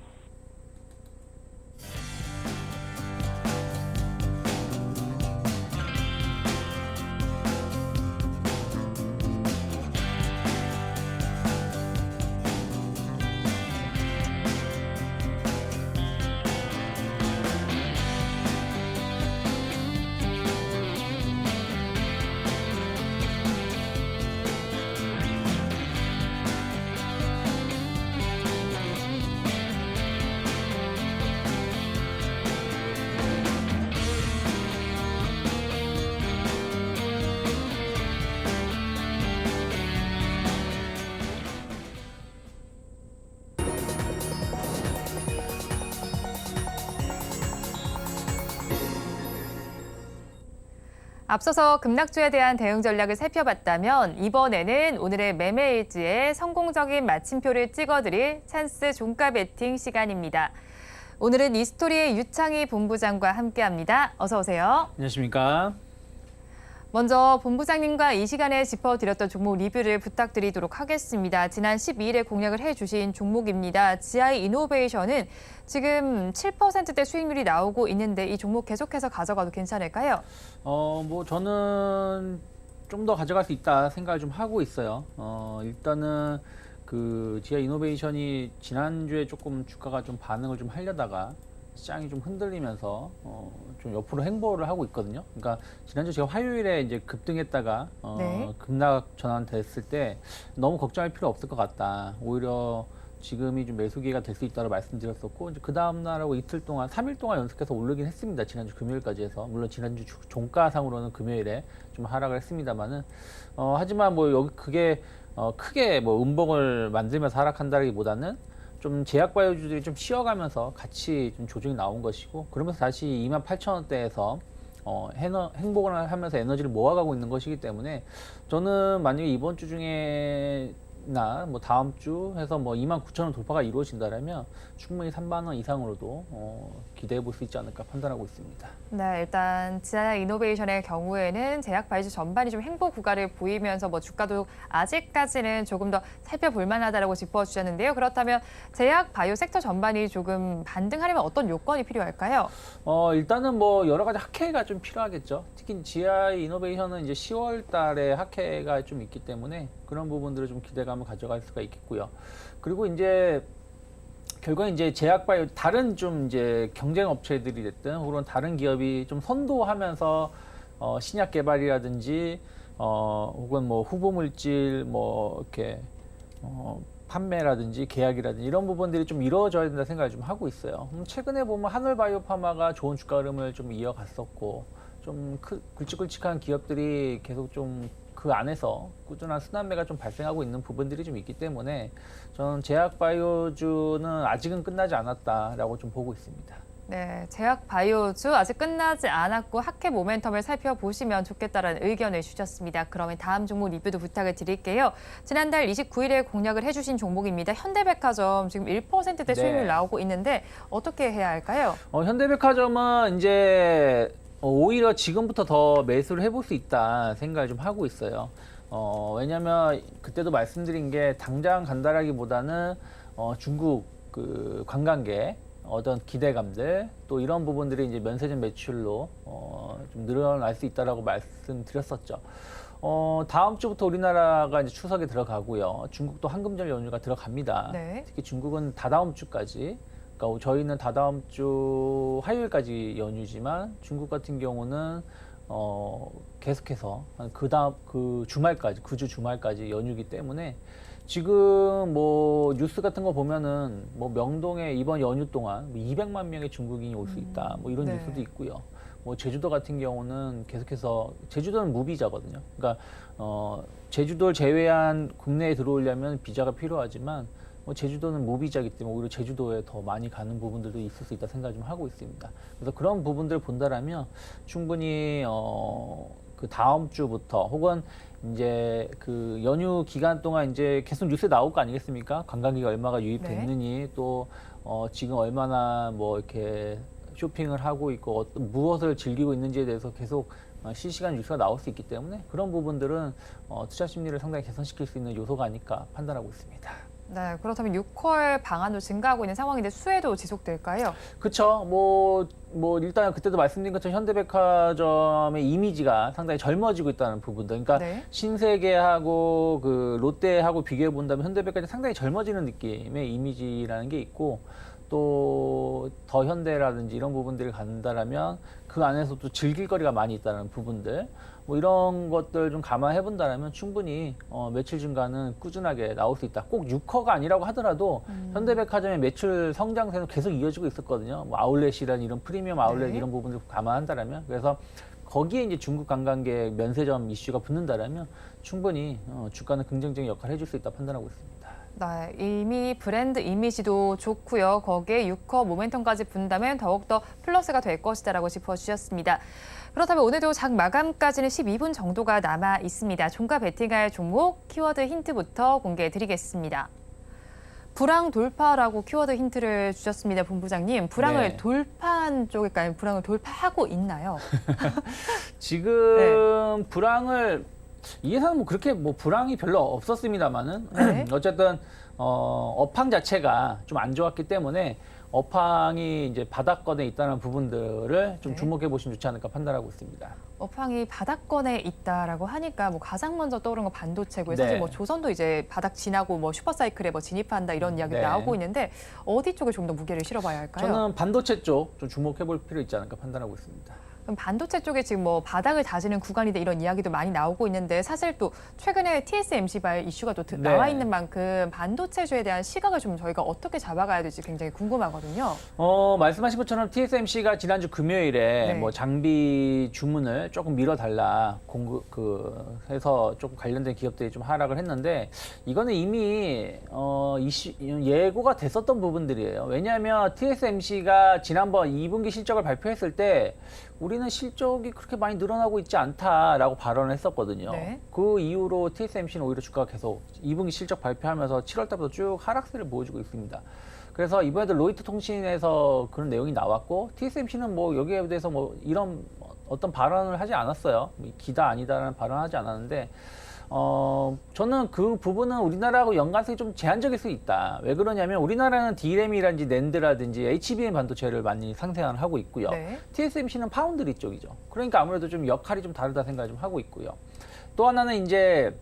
앞서서 급락주에 대한 대응 전략을 살펴봤다면 이번에는 오늘의 매매 일지에 성공적인 마침표를 찍어드릴 찬스 종가 베팅 시간입니다. 오늘은 이스토리의 유창희 본부장과 함께합니다. 어서 오세요. 안녕하십니까. 먼저 본부장님과 이 시간에 짚어드렸던 종목 리뷰를 부탁드리도록 하겠습니다. 지난 12일에 공략을 해주신 종목입니다. GI 이노베이션은 지금 7%대 수익률이 나오고 있는데 이 종목 계속해서 가져가도 괜찮을까요? 뭐 저는 좀 더 가져갈 수 있다 생각을 좀 하고 있어요. 일단은 그 GI 이노베이션이 지난주에 조금 주가가 좀 반응을 좀 하려다가 시장이 좀 흔들리면서 좀 옆으로 행보를 하고 있거든요. 그러니까 지난주 제가 화요일에 이제 급등했다가 네. 급락 전환됐을 때 너무 걱정할 필요 없을 것 같다. 오히려 지금이 좀 매수 기회가 될 수 있다고 말씀드렸었고, 이제 그 다음 날하고 이틀 동안, 3일 동안 연속해서 오르긴 했습니다. 지난주 금요일까지 해서. 물론 지난주 종가상으로는 금요일에 좀 하락을 했습니다만은, 하지만 뭐 여기 그게 크게 뭐 음봉을 만들면서 하락한다기보다는 좀 제약바이오주들이 좀 쉬어가면서 같이 좀 조정이 나온 것이고, 그러면서 다시 28,000원대에서 행복을 하면서 에너지를 모아가고 있는 것이기 때문에, 저는 만약에 이번 주 중에 뭐 다음 주 해서 뭐 29,000원 돌파가 이루어진다면 충분히 3만 원 이상으로도 기대해 볼 수 있지 않을까 판단하고 있습니다. 네, 일단 GI 이노베이션의 경우에는 제약 바이오 전반이 좀 행보 구간을 보이면서 뭐 주가도 아직까지는 조금 더 살펴볼 만하다라고 짚어주셨는데요. 그렇다면 제약 바이오 섹터 전반이 조금 반등하려면 어떤 요건이 필요할까요? 일단은 뭐 여러 가지 학회가 좀 필요하겠죠. 특히 GI 이노베이션은 이제 10월 달에 학회가 좀 있기 때문에 그런 부분들을 좀 기대감을 가져갈 수가 있겠고요. 그리고 이제 결국은 이제 제약바이오 다른 좀 이제 경쟁 업체들이 됐든 혹은 다른 기업이 좀 선도하면서 신약 개발이라든지 혹은 뭐 후보 물질 뭐 이렇게 판매라든지 계약이라든지 이런 부분들이 좀 이루어져야 된다 생각을 좀 하고 있어요. 최근에 보면 한올바이오파마가 좋은 주가 흐름을 좀 이어갔었고, 좀 굵직굵직한 기업들이 계속 좀 그 안에서 꾸준한 순환매가 좀 발생하고 있는 부분들이 좀 있기 때문에 저는 제약바이오주는 아직은 끝나지 않았다라고 좀 보고 있습니다. 네, 제약 바이오주 아직 끝나지 않았고 학회 모멘텀을 살펴보시면 좋겠다라는 의견을 주셨습니다. 그러면 다음 종목 리뷰도 부탁을 드릴게요. 지난달 29일에 공략을 해주신 종목입니다. 현대백화점 지금 1%대 수익률 나오고 있는데 어떻게 해야 할까요? 현대백화점은 이제 오히려 지금부터 더 매수를 해볼 수 있다 생각을 좀 하고 있어요. 왜냐면 그때도 말씀드린 게 당장 간다라기보다는 중국 그 관광객 어떤 기대감들 또 이런 부분들이 이제 면세점 매출로 좀 늘어날 수 있다라고 말씀드렸었죠. 다음 주부터 우리나라가 이제 추석에 들어가고요. 중국도 황금절 연휴가 들어갑니다. 네. 특히 중국은 다다음 주까지. 그러니까 저희는 다다음 주 화요일까지 연휴지만 중국 같은 경우는 계속해서 그 주말까지 그 주 주말까지 연휴기 때문에 지금 뭐 뉴스 같은 거 보면은 뭐 명동에 이번 연휴 동안 200만 명의 중국인이 올 수 있다 뭐 이런 네. 뉴스도 있고요. 뭐 제주도 같은 경우는 계속해서 제주도는 무비자거든요. 그러니까 제주도를 제외한 국내에 들어오려면 비자가 필요하지만 제주도는 무비자이기 때문에 오히려 제주도에 더 많이 가는 부분들도 있을 수 있다 생각을 좀 하고 있습니다. 그래서 그런 부분들을 본다라면 충분히 그 다음 주부터 혹은 이제 그 연휴 기간 동안 이제 계속 뉴스에 나올 거 아니겠습니까? 관광객이 얼마가 유입됐느니 또 지금 얼마나 뭐 이렇게 쇼핑을 하고 있고 무엇을 즐기고 있는지에 대해서 계속 실시간 뉴스가 나올 수 있기 때문에 그런 부분들은 투자 심리를 상당히 개선시킬 수 있는 요소가 아닐까 판단하고 있습니다. 네, 그렇다면 6월 방안도 증가하고 있는 상황인데 수혜도 지속될까요? 그렇죠. 뭐 일단 그때도 말씀드린 것처럼 현대백화점의 이미지가 상당히 젊어지고 있다는 부분들. 그러니까 네. 신세계하고 그 롯데하고 비교해 본다면 현대백화점이 상당히 젊어지는 느낌의 이미지라는 게 있고 또 더 현대라든지 이런 부분들을 간다라면 그 안에서 또 즐길 거리가 많이 있다는 부분들. 뭐 이런 것들 좀 감안해 본다면 충분히 매출 증가는 꾸준하게 나올 수 있다. 꼭 6커가 아니라고 하더라도 현대백화점의 매출 성장세는 계속 이어지고 있었거든요. 뭐 아울렛이란 이런 프리미엄 아울렛 네. 이런 부분들 감안한다면 그래서 거기에 이제 중국 관광객 면세점 이슈가 붙는다면 충분히 주가는 긍정적인 역할을 해줄 수 있다 판단하고 있습니다. 네, 이미 브랜드 이미지도 좋고요. 거기에 6커 모멘텀까지 분다면 더욱더 플러스가 될 것이다라고 짚어주셨습니다. 그렇다면 오늘도 장 마감까지는 12분 정도가 남아 있습니다. 종가 베팅할 종목 키워드 힌트부터 공개해 드리겠습니다. 불황 돌파라고 키워드 힌트를 주셨습니다, 본부장님. 불황을 네. 돌파한 쪽일까요? 불황을 돌파하고 있나요? 지금 불황을 이 회사는 뭐 그렇게 뭐 불황이 별로 없었습니다만은 네. 어쨌든 업황 자체가 좀 안 좋았기 때문에 업황이 이제 바닥권에 있다는 부분들을 좀 네. 주목해 보시면 좋지 않을까 판단하고 있습니다. 업황이 바닥권에 있다라고 하니까 뭐 가장 먼저 떠오르는 건 반도체고요. 사실 네. 뭐 조선도 이제 바닥 지나고 뭐 슈퍼사이클에 뭐 진입한다 이런 이야기 네. 나오고 있는데 어디 쪽에 좀 더 무게를 실어봐야 할까요? 저는 반도체 쪽 좀 주목해 볼 필요 있지 않을까 판단하고 있습니다. 그럼 반도체 쪽에 지금 뭐 바닥을 다지는 구간이다 이런 이야기도 많이 나오고 있는데 사실 또 최근에 TSMC 발 이슈가 또 네. 나와 있는 만큼 반도체주에 대한 시각을 좀 저희가 어떻게 잡아가야 될지 굉장히 궁금하거든요. 말씀하신 것처럼 TSMC가 지난주 금요일에 네. 뭐 장비 주문을 조금 밀어달라 해서 조금 관련된 기업들이 좀 하락을 했는데 이거는 이미 예고가 됐었던 부분들이에요. 왜냐하면 TSMC가 지난번 2분기 실적을 발표했을 때 우리는 실적이 그렇게 많이 늘어나고 있지 않다라고 발언을 했었거든요. 네. 그 이후로 TSMC는 오히려 주가가 계속 2분기 실적 발표하면서 7월 달부터 쭉 하락세를 보여주고 있습니다. 그래서 이번에도 로이터 통신에서 그런 내용이 나왔고 TSMC는 뭐 여기에 대해서 뭐 이런 어떤 발언을 하지 않았어요. 기다 아니다라는 발언을 하지 않았는데 저는 그 부분은 우리나라하고 연관성이 좀 제한적일 수 있다. 왜 그러냐면 우리나라는 D램이라든지 낸드라든지 HBM 반도체를 많이 상생을 하고 있고요. 네. TSMC는 파운드리 쪽이죠. 그러니까 아무래도 좀 역할이 좀 다르다 생각을 좀 하고 있고요. 또 하나는 이제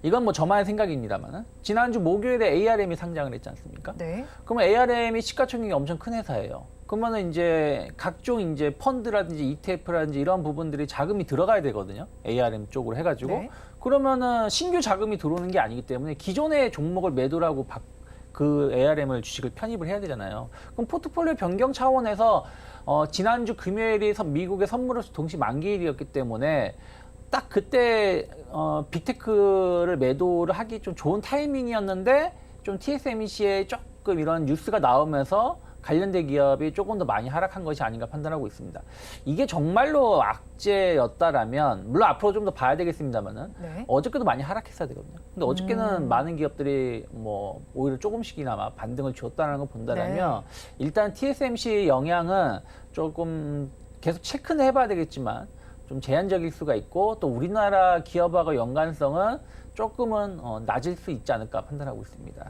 이건 뭐 저만의 생각입니다만은 지난주 목요일에 ARM이 상장을 했지 않습니까? 네. 그러면 ARM이 시가총액이 엄청 큰 회사예요. 그러면은 이제 각종 이제 펀드라든지 ETF라든지 이런 부분들이 자금이 들어가야 되거든요. ARM 쪽으로 해가지고. 네. 그러면은 신규 자금이 들어오는 게 아니기 때문에 기존의 종목을 매도를 하고 그 ARM을 주식을 편입을 해야 되잖아요. 그럼 포트폴리오 변경 차원에서 지난주 금요일이 미국의 선물로서 동시 만기일이었기 때문에 딱 그때 빅테크를 매도를 하기 좀 좋은 타이밍이었는데 좀 TSMC에 조금 이런 뉴스가 나오면서 관련된 기업이 조금 더 많이 하락한 것이 아닌가 판단하고 있습니다. 이게 정말로 악재였다라면 물론 앞으로 좀 더 봐야 되겠습니다만은 네. 어저께도 많이 하락했어야 되거든요. 근데 어저께는 많은 기업들이 뭐 오히려 조금씩이나마 반등을 줬다는 걸 본다라면 일단 TSMC 영향은 조금 계속 체크는 해봐야 되겠지만 좀 제한적일 수가 있고 또 우리나라 기업하고 연관성은 조금은 낮을 수 있지 않을까 판단하고 있습니다.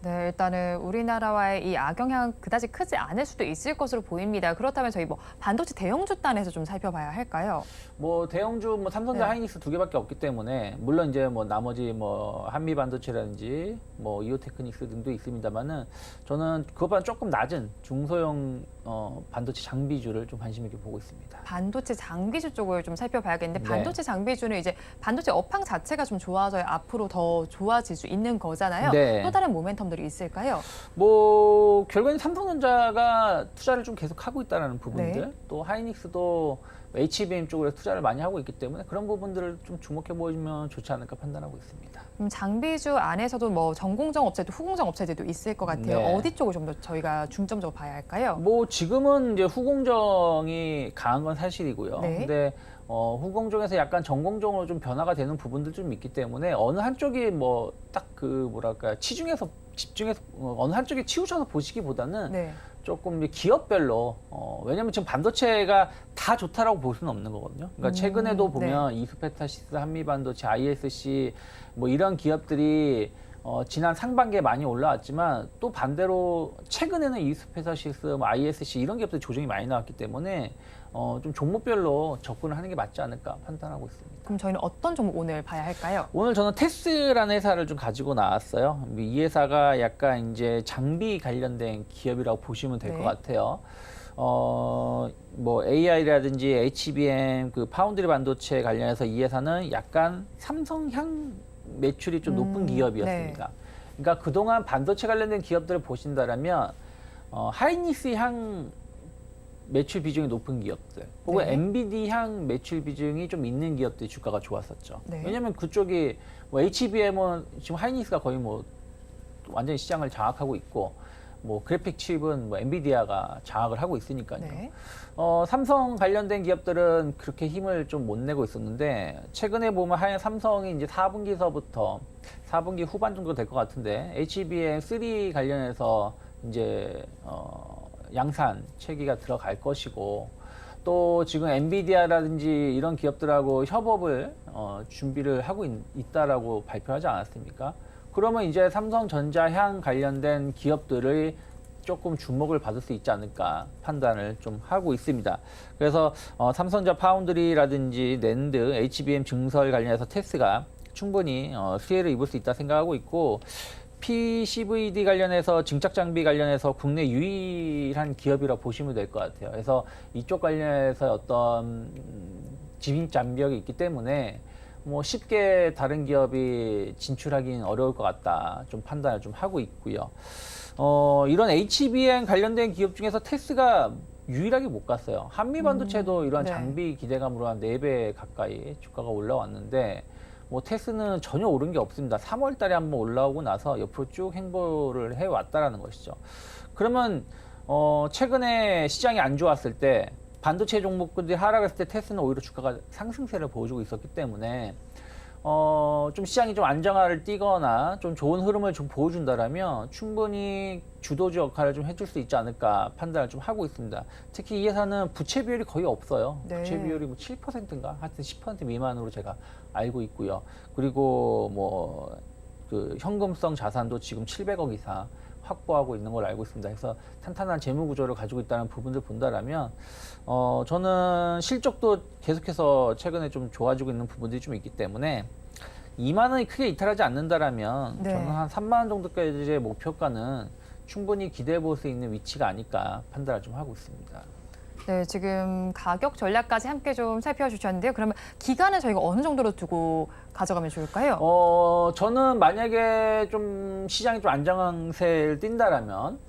네, 일단은 우리나라와의 이 악영향 그다지 크지 않을 수도 있을 것으로 보입니다. 그렇다면 저희 뭐 반도체 대형주 단에서 좀 살펴봐야 할까요? 뭐 대형주 뭐 삼성전자 네. 하이닉스 두 개밖에 없기 때문에 물론 이제 뭐 나머지 뭐 한미 반도체라든지 뭐 이오테크닉스 등도 있습니다만은 저는 그것보다 조금 낮은 중소형 반도체 장비주를 좀 관심 있게 보고 있습니다. 반도체 장비주 쪽을 좀 살펴봐야겠는데 네. 반도체 장비주는 이제 반도체 업황 자체가 좀 좋아져야 앞으로 더 좋아질 수 있는 거잖아요. 네. 또 다른 모멘텀들이 있을까요? 뭐 결국엔 삼성전자가 투자를 좀 계속 하고 있다는 부분들, 네. 또 하이닉스도 HBM 쪽으로 투자를 많이 하고 있기 때문에 그런 부분들을 좀 주목해 보시면 좋지 않을까 판단하고 있습니다. 장비주 안에서도 뭐 전공정 업체도 후공정 업체들도 있을 것 같아요. 네. 어디 쪽을 좀 더 저희가 중점적으로 봐야 할까요? 뭐 지금은 이제 후공정이 강한 건 사실이고요. 네. 근데 후공정에서 약간 전공정으로 좀 변화가 되는 부분들 좀 있기 때문에 어느 한쪽이 뭐 딱 그 뭐랄까 집중해서 어느 한쪽에 치우쳐서 보시기보다는 네. 조금 이제 기업별로 왜냐면 지금 반도체가 다 좋다라고 볼 수는 없는 거거든요. 그러니까 최근에도 보면 이스페타시스, 한미반도체, ISC 뭐 이런 기업들이 지난 상반기에 많이 올라왔지만 또 반대로 최근에는 이스페타시스, 뭐 ISC 이런 기업들 조정이 많이 나왔기 때문에 좀 종목별로 접근을 하는 게 맞지 않을까 판단하고 있습니다. 그럼 저희는 어떤 종목 오늘 봐야 할까요? 오늘 저는 테스라는 회사를 좀 가지고 나왔어요. 이 회사가 약간 이제 장비 관련된 기업이라고 보시면 될 것 네. 같아요. 뭐 AI라든지 HBM, 그 파운드리 반도체 관련해서 이 회사는 약간 삼성향 매출이 좀 높은 기업이었습니다. 그러니까 그동안 반도체 관련된 기업들을 보신다라면 하이닉스 향 매출 비중이 높은 기업들 혹은 네. 엔비디 향 매출 비중이 좀 있는 기업들이 주가가 좋았었죠. 네. 왜냐하면 그쪽이 뭐 HBM은 지금 하이닉스가 거의 뭐 완전히 시장을 장악하고 있고 뭐 그래픽 칩은 뭐 엔비디아가 장악을 하고 있으니까요. 네. 삼성 관련된 기업들은 그렇게 힘을 좀 못 내고 있었는데 최근에 보면 하얀 삼성이 이제 4분기서부터 4분기 후반 정도 될 것 같은데 HBM3 관련해서 이제 양산 체계가 들어갈 것이고 또 지금 엔비디아라든지 이런 기업들하고 협업을 준비를 하고 있다라고 발표하지 않았습니까? 그러면 이제 삼성전자 향 관련된 기업들의 조금 주목을 받을 수 있지 않을까 판단을 좀 하고 있습니다. 그래서 삼성전자 파운드리라든지 낸드, HBM 증설 관련해서 테스가 충분히 수혜를 입을 수 있다 생각하고 있고 PCVD 관련해서 증착 장비 관련해서 국내 유일한 기업이라 보시면 될 것 같아요. 그래서 이쪽 관련해서 어떤 진입 장벽이 있기 때문에 뭐 쉽게 다른 기업이 진출하기는 어려울 것 같다. 좀 판단을 좀 하고 있고요. 이런 HBM 관련된 기업 중에서 테스가 유일하게 못 갔어요. 한미반도체도 이러한 네. 장비 기대감으로 한 4배 가까이 주가가 올라왔는데 뭐 테스는 전혀 오른 게 없습니다. 3월 달에 한번 올라오고 나서 옆으로 쭉 행보를 해왔다라는 것이죠. 그러면 최근에 시장이 안 좋았을 때 반도체 종목들이 하락했을 때 테스는 오히려 주가가 상승세를 보여주고 있었기 때문에 좀 시장이 좀 안정화를 띠거나 좀 좋은 흐름을 좀 보여준다라면 충분히 주도주 역할을 좀 해줄 수 있지 않을까 판단을 좀 하고 있습니다. 특히 이 회사는 부채 비율이 거의 없어요. 네. 부채 비율이 뭐 7%인가 하여튼 10% 미만으로 제가 알고 있고요. 그리고 뭐 그 현금성 자산도 지금 700억 이상 확보하고 있는 걸 알고 있습니다. 그래서 탄탄한 재무 구조를 가지고 있다는 부분들 본다라면 저는 실적도 계속해서 최근에 좀 좋아지고 있는 부분들이 좀 있기 때문에 2만 원이 크게 이탈하지 않는다라면 네. 저는 한 3만 원 정도까지의 목표가는 충분히 기대해 볼 수 있는 위치가 아닐까 판단을 좀 하고 있습니다. 네, 지금 가격 전략까지 함께 좀 살펴주셨는데요. 그러면 기간은 저희가 어느 정도로 두고 가져가면 좋을까요? 저는 만약에 좀 시장이 좀 안정세를 띈다라면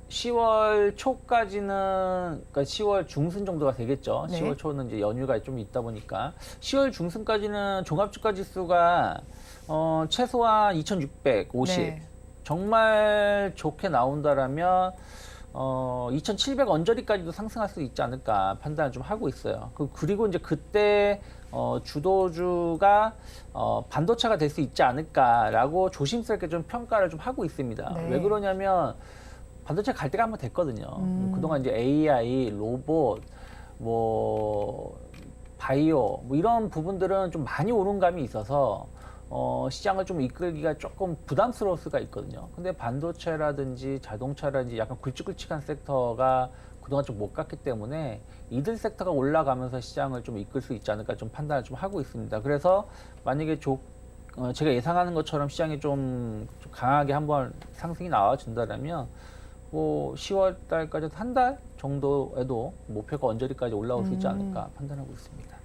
10월 초까지는, 그러니까 10월 중순 정도가 되겠죠. 네. 10월 초는 이제 연휴가 좀 있다 보니까 10월 중순까지는 종합주가 지수가 최소한 2,650. 네. 정말 좋게 나온다라면 2,700 언저리까지도 상승할 수 있지 않을까 판단을 좀 하고 있어요. 그리고 이제 그때 주도주가 반도체가 될 수 있지 않을까라고 조심스럽게 좀 평가를 좀 하고 있습니다. 네. 왜 그러냐면 반도체 갈 때가 한번 됐거든요. 그동안 이제 AI, 로봇, 뭐 바이오 뭐 이런 부분들은 좀 많이 오른 감이 있어서 시장을 좀 이끌기가 조금 부담스러울 수가 있거든요. 근데 반도체라든지 자동차라든지 약간 굵직굵직한 섹터가 그동안 좀 못 갔기 때문에 이들 섹터가 올라가면서 시장을 좀 이끌 수 있지 않을까 좀 판단을 좀 하고 있습니다. 그래서 만약에 제가 예상하는 것처럼 시장이 좀 강하게 한번 상승이 나와준다면 뭐 10월 달까지 한 달 정도에도 목표가 언저리까지 올라올 수 있지 않을까 판단하고 있습니다.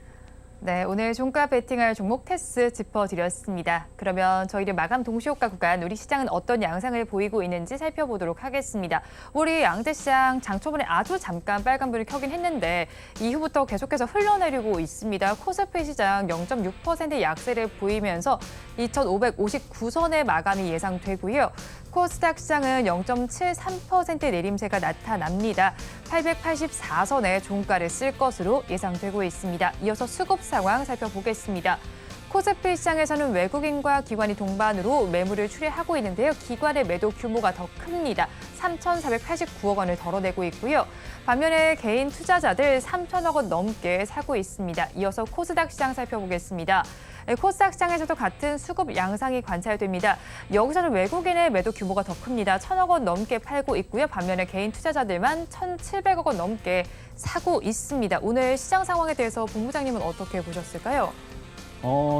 네, 오늘 종가 베팅할 종목 테스 짚어드렸습니다. 그러면 저희를 마감 동시효과 구간 우리 시장은 어떤 양상을 보이고 있는지 살펴보도록 하겠습니다. 우리 양재시장 장 초반에 아주 잠깐 빨간불이 켜긴 했는데 이후부터 계속해서 흘러내리고 있습니다. 코스피 시장 0.6% 약세를 보이면서 2,559선의 마감이 예상되고요. 코스닥 시장은 0.73% 내림세가 나타납니다. 884선의 종가를 쓸 것으로 예상되고 있습니다. 이어서 수급 상황 살펴보겠습니다. 코스피 시장에서는 외국인과 기관이 동반으로 매물을 출회하고 있는데요. 기관의 매도 규모가 더 큽니다. 3,489억 원을 덜어내고 있고요. 반면에 개인 투자자들 3천억 원 넘게 사고 있습니다. 이어서 코스닥 시장 살펴보겠습니다. 코스닥 시장에서도 같은 수급 양상이 관찰됩니다. 여기서는 외국인의 매도 규모가 더 큽니다. 1,000억 원 넘게 팔고 있고요. 반면에 개인 투자자들만 1,700억 원 넘게 사고 있습니다. 오늘 시장 상황에 대해서 본부장님은 어떻게 보셨을까요?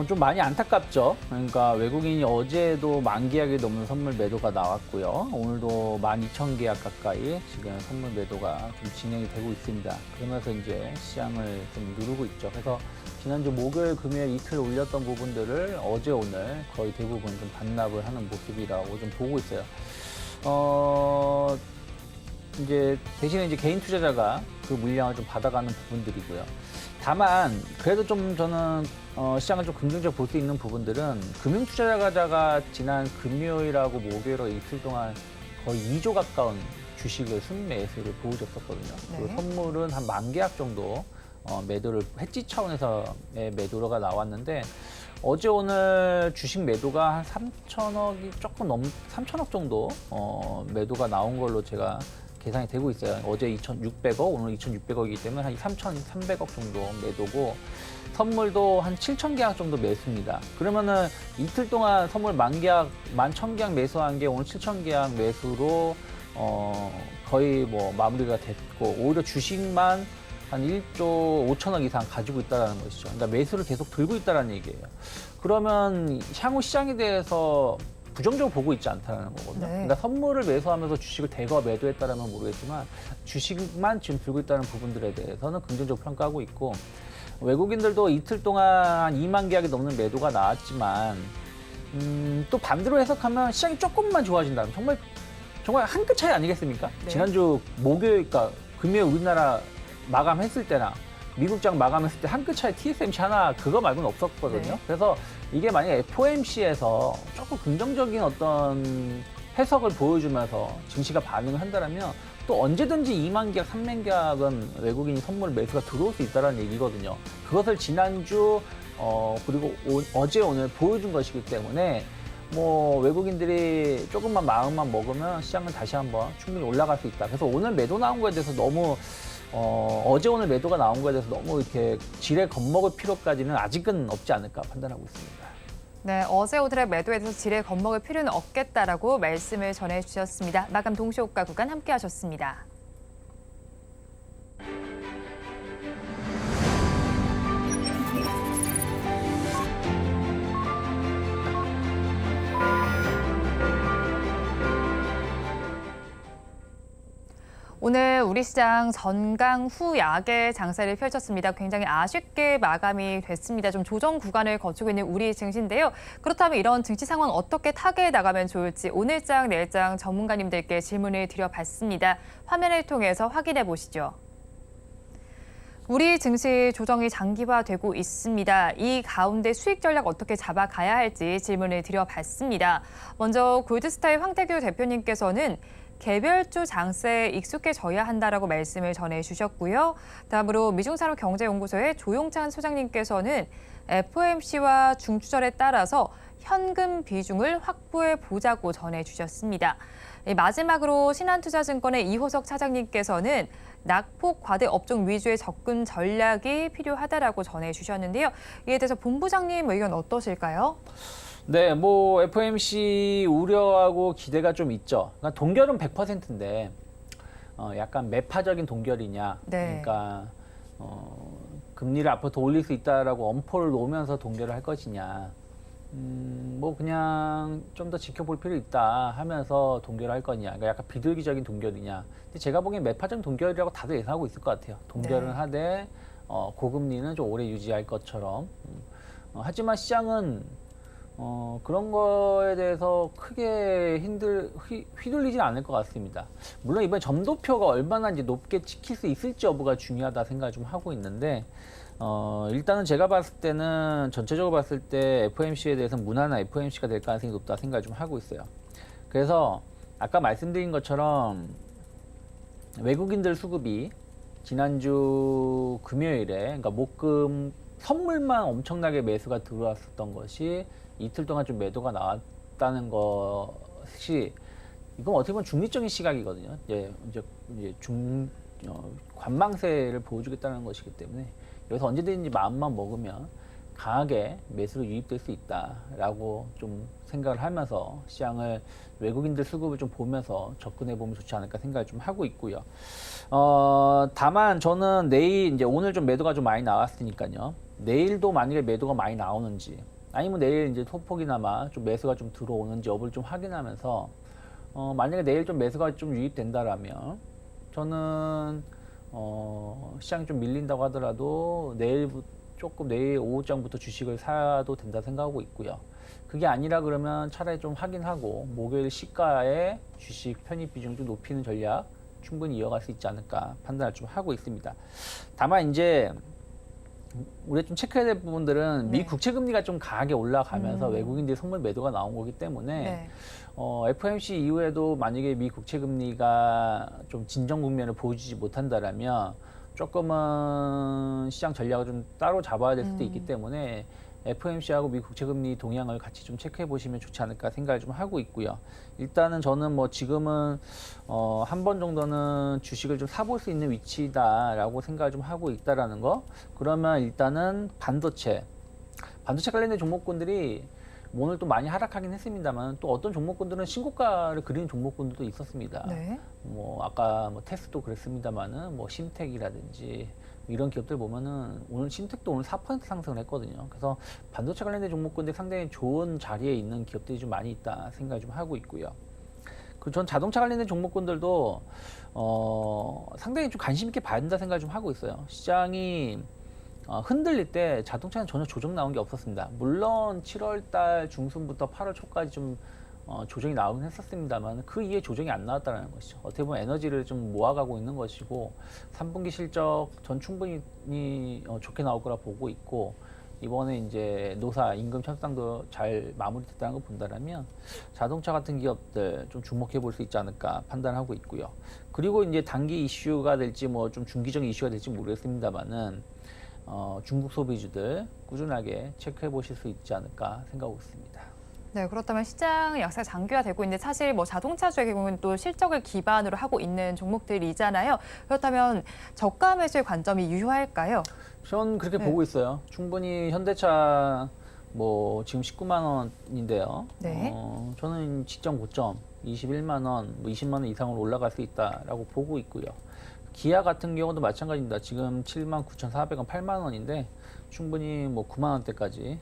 좀 많이 안타깝죠. 그러니까 외국인이 어제도 10,000계약이 넘는 선물 매도가 나왔고요. 오늘도 12,000계약 가까이 지금 선물 매도가 좀 진행이 되고 있습니다. 그러면서 이제 시장을 좀 누르고 있죠. 그래서 지난주 목요일, 금요일 이틀 올렸던 부분들을 어제, 오늘 거의 대부분 좀 반납을 하는 모습이라고 좀 보고 있어요. 이제 대신에 이제 개인 투자자가 그 물량을 좀 받아가는 부분들이고요. 다만 그래도 좀 저는 시장을 좀 긍정적으로 볼 수 있는 부분들은 금융 투자자가 지난 금요일하고 목요일로 이틀 동안 거의 2조 가까운 주식을 순매수를 보여줬었거든요. 네. 그 선물은 한 10,000계약 정도 매도를 해지 차원에서의 매도가 나왔는데 어제 오늘 주식 매도가 한 3천억이 조금 3천억 정도 매도가 나온 걸로 제가 계산이 되고 있어요. 어제 2,600억, 오늘 2,600억이기 때문에 한 3,300억 정도 매도고 선물도 한 7천 계약 정도 매수입니다. 그러면은 이틀 동안 선물 만 계약, 11,000계약 매수한 게 오늘 7천 계약 매수로 거의 뭐 마무리가 됐고 오히려 주식만 한 1조 5천억 이상 가지고 있다는 것이죠. 그러니까 매수를 계속 들고 있다는 얘기예요. 그러면 향후 시장에 대해서 부정적으로 보고 있지 않다는 거거든요. 네. 그러니까 선물을 매수하면서 주식을 대거 매도했다라면 모르겠지만 주식만 지금 들고 있다는 부분들에 대해서는 긍정적으로 평가하고 있고 외국인들도 이틀 동안 한 2만 계약이 넘는 매도가 나왔지만 또 반대로 해석하면 시장이 조금만 좋아진다면 정말 한 끗 차이 아니겠습니까? 네. 지난주 목요일, 그러니까 금요일 우리나라 마감했을 때나 미국장 마감했을 때 한 끗 차이 TSMC 하나 그거 말고는 없었거든요. 네. 그래서 이게 만약에 FOMC에서 조금 긍정적인 어떤 해석을 보여주면서 증시가 반응을 한다면 또 언제든지 2만 계약, 3만 계약은 외국인이 선물 매수가 들어올 수 있다는 얘기거든요. 그것을 지난주 그리고 어제 오늘 보여준 것이기 때문에 뭐 외국인들이 조금만 마음만 먹으면 시장은 다시 한번 충분히 올라갈 수 있다. 그래서 오늘 매도 나온 거에 대해서 너무 어제 오늘 매도가 나온 거에 대해서 너무 이렇게 지레 겁먹을 필요까지는 아직은 없지 않을까 판단하고 있습니다. 네, 어제 오늘의 매도에 대해서 지레 겁먹을 필요는 없겠다라고 말씀을 전해주셨습니다. 마감 동시호가 구간 함께하셨습니다. 오늘 우리 시장 전강 후 약의 장세를 펼쳤습니다. 굉장히 아쉽게 마감이 됐습니다. 좀 조정 구간을 거치고 있는 우리 증시인데요. 그렇다면 이런 증시 상황 어떻게 타개해 나가면 좋을지 오늘장, 내일장 전문가님들께 질문을 드려봤습니다. 화면을 통해서 확인해 보시죠. 우리 증시 조정이 장기화되고 있습니다. 이 가운데 수익 전략 어떻게 잡아가야 할지 질문을 드려봤습니다. 먼저 골드스타의 황태규 대표님께서는 개별주 장세에 익숙해져야 한다라고 말씀을 전해주셨고요. 다음으로 미중산업경제연구소의 조용찬 소장님께서는 FOMC와 중추절에 따라서 현금 비중을 확보해 보자고 전해주셨습니다. 마지막으로 신한투자증권의 이호석 차장님께서는 낙폭 과대 업종 위주의 접근 전략이 필요하다라고 전해주셨는데요. 이에 대해서 본부장님 의견 어떠실까요? 네, 뭐 FOMC 우려하고 기대가 좀 있죠. 그러니까 동결은 100%인데 약간 매파적인 동결이냐. 네. 그러니까 금리를 앞으로 더 올릴 수 있다라고 엄포를 놓으면서 동결을 할 것이냐. 뭐 그냥 좀 더 지켜볼 필요 있다 하면서 동결할 거냐. 그러니까 약간 비둘기적인 동결이냐. 근데 제가 보기엔 매파적인 동결이라고 다들 예상하고 있을 것 같아요. 동결은 네. 하되 고금리는 좀 오래 유지할 것처럼. 하지만 시장은 그런 거에 대해서 크게 휘둘리진 않을 것 같습니다. 물론 이번에 점도표가 얼마나 이제 높게 찍힐 수 있을지 여부가 중요하다 생각을 좀 하고 있는데, 일단은 제가 봤을 때는 전체적으로 봤을 때 FOMC에 대해서는 무난한 FOMC가 될 가능성이 높다 생각을 좀 하고 있어요. 그래서 아까 말씀드린 것처럼 외국인들 수급이 지난주 금요일에, 그러니까 목금 선물만 엄청나게 매수가 들어왔었던 것이 이틀 동안 좀 매도가 나왔다는 것이 이건 어떻게 보면 중립적인 시각이거든요. 이제 관망세를 보여주겠다는 것이기 때문에 여기서 언제든지 마음만 먹으면 강하게 매수로 유입될 수 있다라고 좀 생각을 하면서 시장을 외국인들 수급을 좀 보면서 접근해 보면 좋지 않을까 생각을 좀 하고 있고요. 다만 저는 내일 이제 오늘 좀 매도가 좀 많이 나왔으니까요. 내일도 만약에 매도가 많이 나오는지 아니면 내일 이제 소폭이나마 좀 매수가 좀 들어오는지 여부를 좀 확인하면서 만약에 내일 좀 매수가 좀 유입된다라면 저는 시장이 좀 밀린다고 하더라도 내일 오후장부터 주식을 사도 된다 생각하고 있고요. 그게 아니라 그러면 차라리 좀 확인하고 목요일 시가에 주식 편입 비중 좀 높이는 전략 충분히 이어갈 수 있지 않을까 판단을 좀 하고 있습니다. 다만 이제 우리가 좀 체크해야 될 부분들은 네. 미 국채 금리가 좀 강하게 올라가면서 외국인들이 선물 매도가 나온 거기 때문에 네. FOMC 이후에도 만약에 미 국채 금리가 좀 진정 국면을 보여주지 못한다라면 조금은 시장 전략을 좀 따로 잡아야 될 수도 있기 때문에 FOMC하고 미국 국채금리 동향을 같이 좀 체크해 보시면 좋지 않을까 생각을 좀 하고 있고요. 일단은 저는 뭐 지금은 한 번 정도는 주식을 좀 사볼 수 있는 위치다라고 생각을 좀 하고 있다라는 거. 그러면 일단은 반도체 관련된 종목군들이 오늘 또 많이 하락하긴 했습니다만 또 어떤 종목군들은 신고가를 그리는 종목군들도 있었습니다. 네. 뭐 아까 뭐 테스도 그랬습니다만은 뭐 신텍이라든지 이런 기업들 보면은 오늘 신텍도 오늘 4% 상승을 했거든요. 그래서 반도체 관련된 종목군들 상당히 좋은 자리에 있는 기업들이 좀 많이 있다 생각을 좀 하고 있고요. 그 전 자동차 관련된 종목군들도 상당히 좀 관심 있게 봐야 된다 생각을 좀 하고 있어요. 시장이 흔들릴 때 자동차는 전혀 조정 나온 게 없었습니다. 물론 7월 달 중순부터 8월 초까지 좀 조정이 나오긴 했었습니다만 그 이후에 조정이 안 나왔다는 것이죠. 어떻게 보면 에너지를 좀 모아가고 있는 것이고 3분기 실적 전 충분히 좋게 나올 거라 보고 있고 이번에 이제 노사 임금 협상도 잘 마무리됐다는 거 본다라면 자동차 같은 기업들 좀 주목해 볼 수 있지 않을까 판단하고 있고요. 그리고 이제 단기 이슈가 될지 뭐 좀 중기적인 이슈가 될지 모르겠습니다만은 중국 소비주들 꾸준하게 체크해 보실 수 있지 않을까 생각하고 있습니다. 네, 그렇다면 시장 약세 장기화되고 있는데 사실 뭐 자동차주의 경우는 또 실적을 기반으로 하고 있는 종목들이잖아요. 그렇다면 저가 매수의 관점이 유효할까요? 전 그렇게 네. 보고 있어요. 충분히 현대차 뭐 지금 19만 원인데요. 네. 저는 직전 고점 21만 원, 뭐 20만 원 이상으로 올라갈 수 있다라고 보고 있고요. 기아 같은 경우도 마찬가지입니다. 지금 79,400원, 8만 원인데 충분히 뭐 9만 원대까지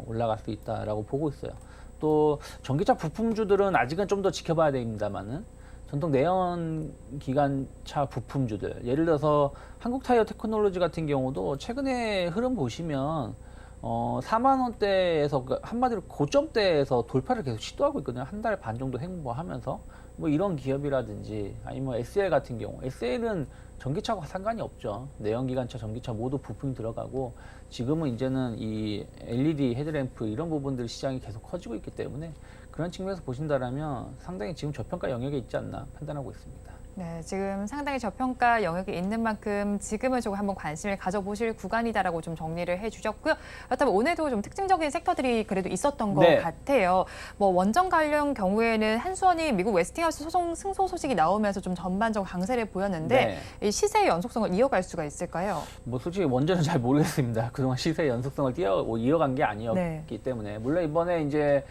올라갈 수 있다라고 보고 있어요. 또 전기차 부품주들은 아직은 좀 더 지켜봐야 됩니다만은 전통 내연 기관차 부품주들 예를 들어서 한국타이어 테크놀로지 같은 경우도 최근에 흐름 보시면 4만 원대에서 한마디로 고점대에서 돌파를 계속 시도하고 있거든요. 한 달 반 정도 행보하면서 뭐 이런 기업이라든지 아니면 뭐 SL 같은 경우 SL은 전기차와 상관이 없죠. 내연기관차, 전기차 모두 부품이 들어가고 지금은 이제는 이 LED 헤드램프 이런 부분들 시장이 계속 커지고 있기 때문에 그런 측면에서 보신다라면 상당히 지금 저평가 영역에 있지 않나 판단하고 있습니다. 네, 지금 상당히 저평가 영역에 있는 만큼 지금은 조금 한번 관심을 가져보실 구간이다라고 좀 정리를 해주셨고요. 그렇다면 오늘도 좀 특징적인 섹터들이 그래도 있었던 것 네. 같아요. 뭐 원전 관련 경우에는 한수원이 미국 웨스팅하우스 소송 승소 소식이 나오면서 좀 전반적 강세를 보였는데 이 시세의 연속성을 이어갈 수가 있을까요? 뭐 솔직히 원전은 잘 모르겠습니다. 그동안 시세 연속성을 이어간 게 아니었기 때문에 물론 이번에 이제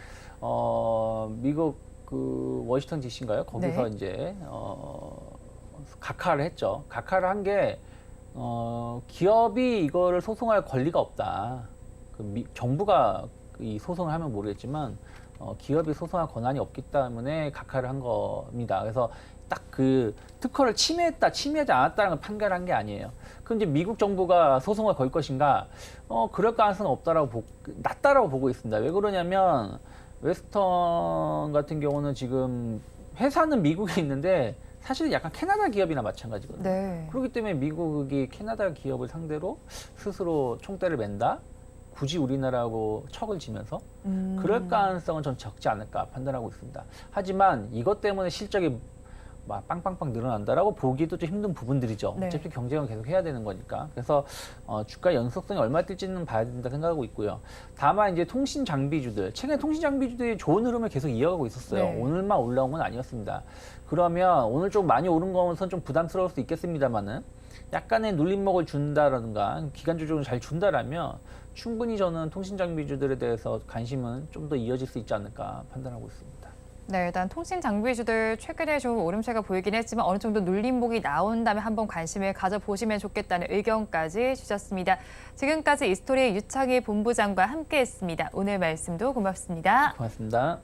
미국 그 워싱턴 DC인가요? 거기서 네. 이제 각하를 했죠. 각하를 한 게 기업이 이거를 소송할 권리가 없다. 정부가 이 소송을 하면 모르겠지만 기업이 소송할 권한이 없기 때문에 각하를 한 겁니다. 그래서 딱 그 특허를 침해하지 않았다는 걸 판결한 게 아니에요. 그럼 이제 미국 정부가 소송을 걸 것인가? 그럴 가능성은 낮다라고 보고 있습니다. 왜 그러냐면 웨스턴 같은 경우는 지금 회사는 미국에 있는데 사실 약간 캐나다 기업이나 마찬가지거든요. 네. 그렇기 때문에 미국이 캐나다 기업을 상대로 스스로 총대를 맨다? 굳이 우리나라하고 척을 지면서 그럴 가능성은 전 적지 않을까 판단하고 있습니다. 하지만 이것 때문에 실적이 막 빵빵빵 늘어난다라고 보기도 좀 힘든 부분들이죠. 네. 어차피 경쟁은 계속 해야 되는 거니까. 그래서 주가 연속성이 얼마 뛸지는 봐야 된다 생각하고 있고요. 다만 이제 통신 장비주들, 최근에 통신 장비주들이 좋은 흐름을 계속 이어가고 있었어요. 네. 오늘만 올라온 건 아니었습니다. 그러면 오늘 좀 많이 오른 것은 좀 부담스러울 수 있겠습니다만은 약간의 눌림목을 준다라든가 기간 조정을 잘 준다라면 충분히 저는 통신 장비주들에 대해서 관심은 좀 더 이어질 수 있지 않을까 판단하고 있습니다. 네, 일단 통신 장비주들 최근에 좀 오름세가 보이긴 했지만 어느 정도 눌림목이 나온다면 한번 관심을 가져보시면 좋겠다는 의견까지 주셨습니다. 지금까지 이스토리의 유창희 본부장과 함께했습니다. 오늘 말씀도 고맙습니다. 고맙습니다.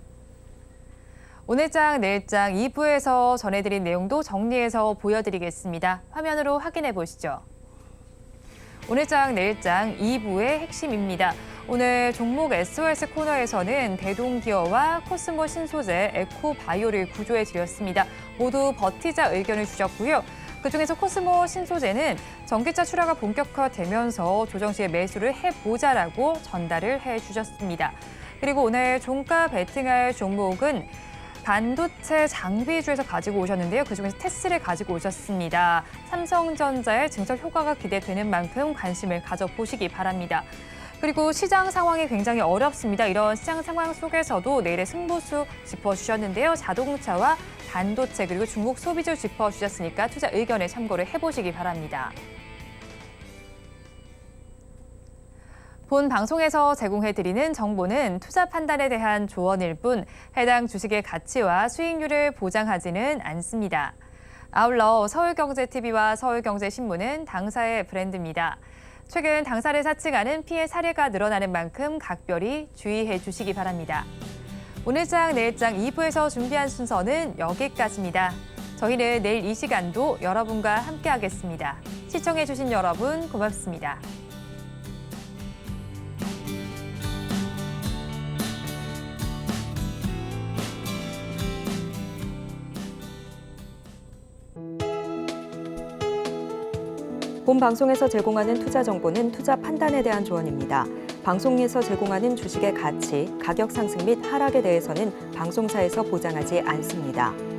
오늘장, 내일장 2부에서 전해드린 내용도 정리해서 보여드리겠습니다. 화면으로 확인해 보시죠. 오늘장, 내일장 2부의 핵심입니다. 오늘 종목 SOS 코너에서는 대동기어와 코스모 신소재, 에코바이오를 구조해 드렸습니다. 모두 버티자 의견을 주셨고요. 그중에서 코스모 신소재는 전기차 출하가 본격화되면서 조정 시에 매수를 해보자라고 전달을 해주셨습니다. 그리고 오늘 종가 베팅할 종목은 반도체 장비주에서 가지고 오셨는데요. 그중에서 테스를 가지고 오셨습니다. 삼성전자의 증설 효과가 기대되는 만큼 관심을 가져보시기 바랍니다. 그리고 시장 상황이 굉장히 어렵습니다. 이런 시장 상황 속에서도 내일의 승부수 짚어주셨는데요. 자동차와 반도체 그리고 중국 소비주 짚어주셨으니까 투자 의견에 참고를 해보시기 바랍니다. 본 방송에서 제공해드리는 정보는 투자 판단에 대한 조언일 뿐 해당 주식의 가치와 수익률을 보장하지는 않습니다. 아울러 서울경제TV와 서울경제신문은 당사의 브랜드입니다. 최근 당사를 사칭하는 피해 사례가 늘어나는 만큼 각별히 주의해 주시기 바랍니다. 오늘장 내일장 2부에서 준비한 순서는 여기까지입니다. 저희는 내일 이 시간도 여러분과 함께하겠습니다. 시청해 주신 여러분 고맙습니다. 본 방송에서 제공하는 투자 정보는 투자 판단에 대한 조언입니다. 방송에서 제공하는 주식의 가치, 가격 상승 및 하락에 대해서는 방송사에서 보장하지 않습니다.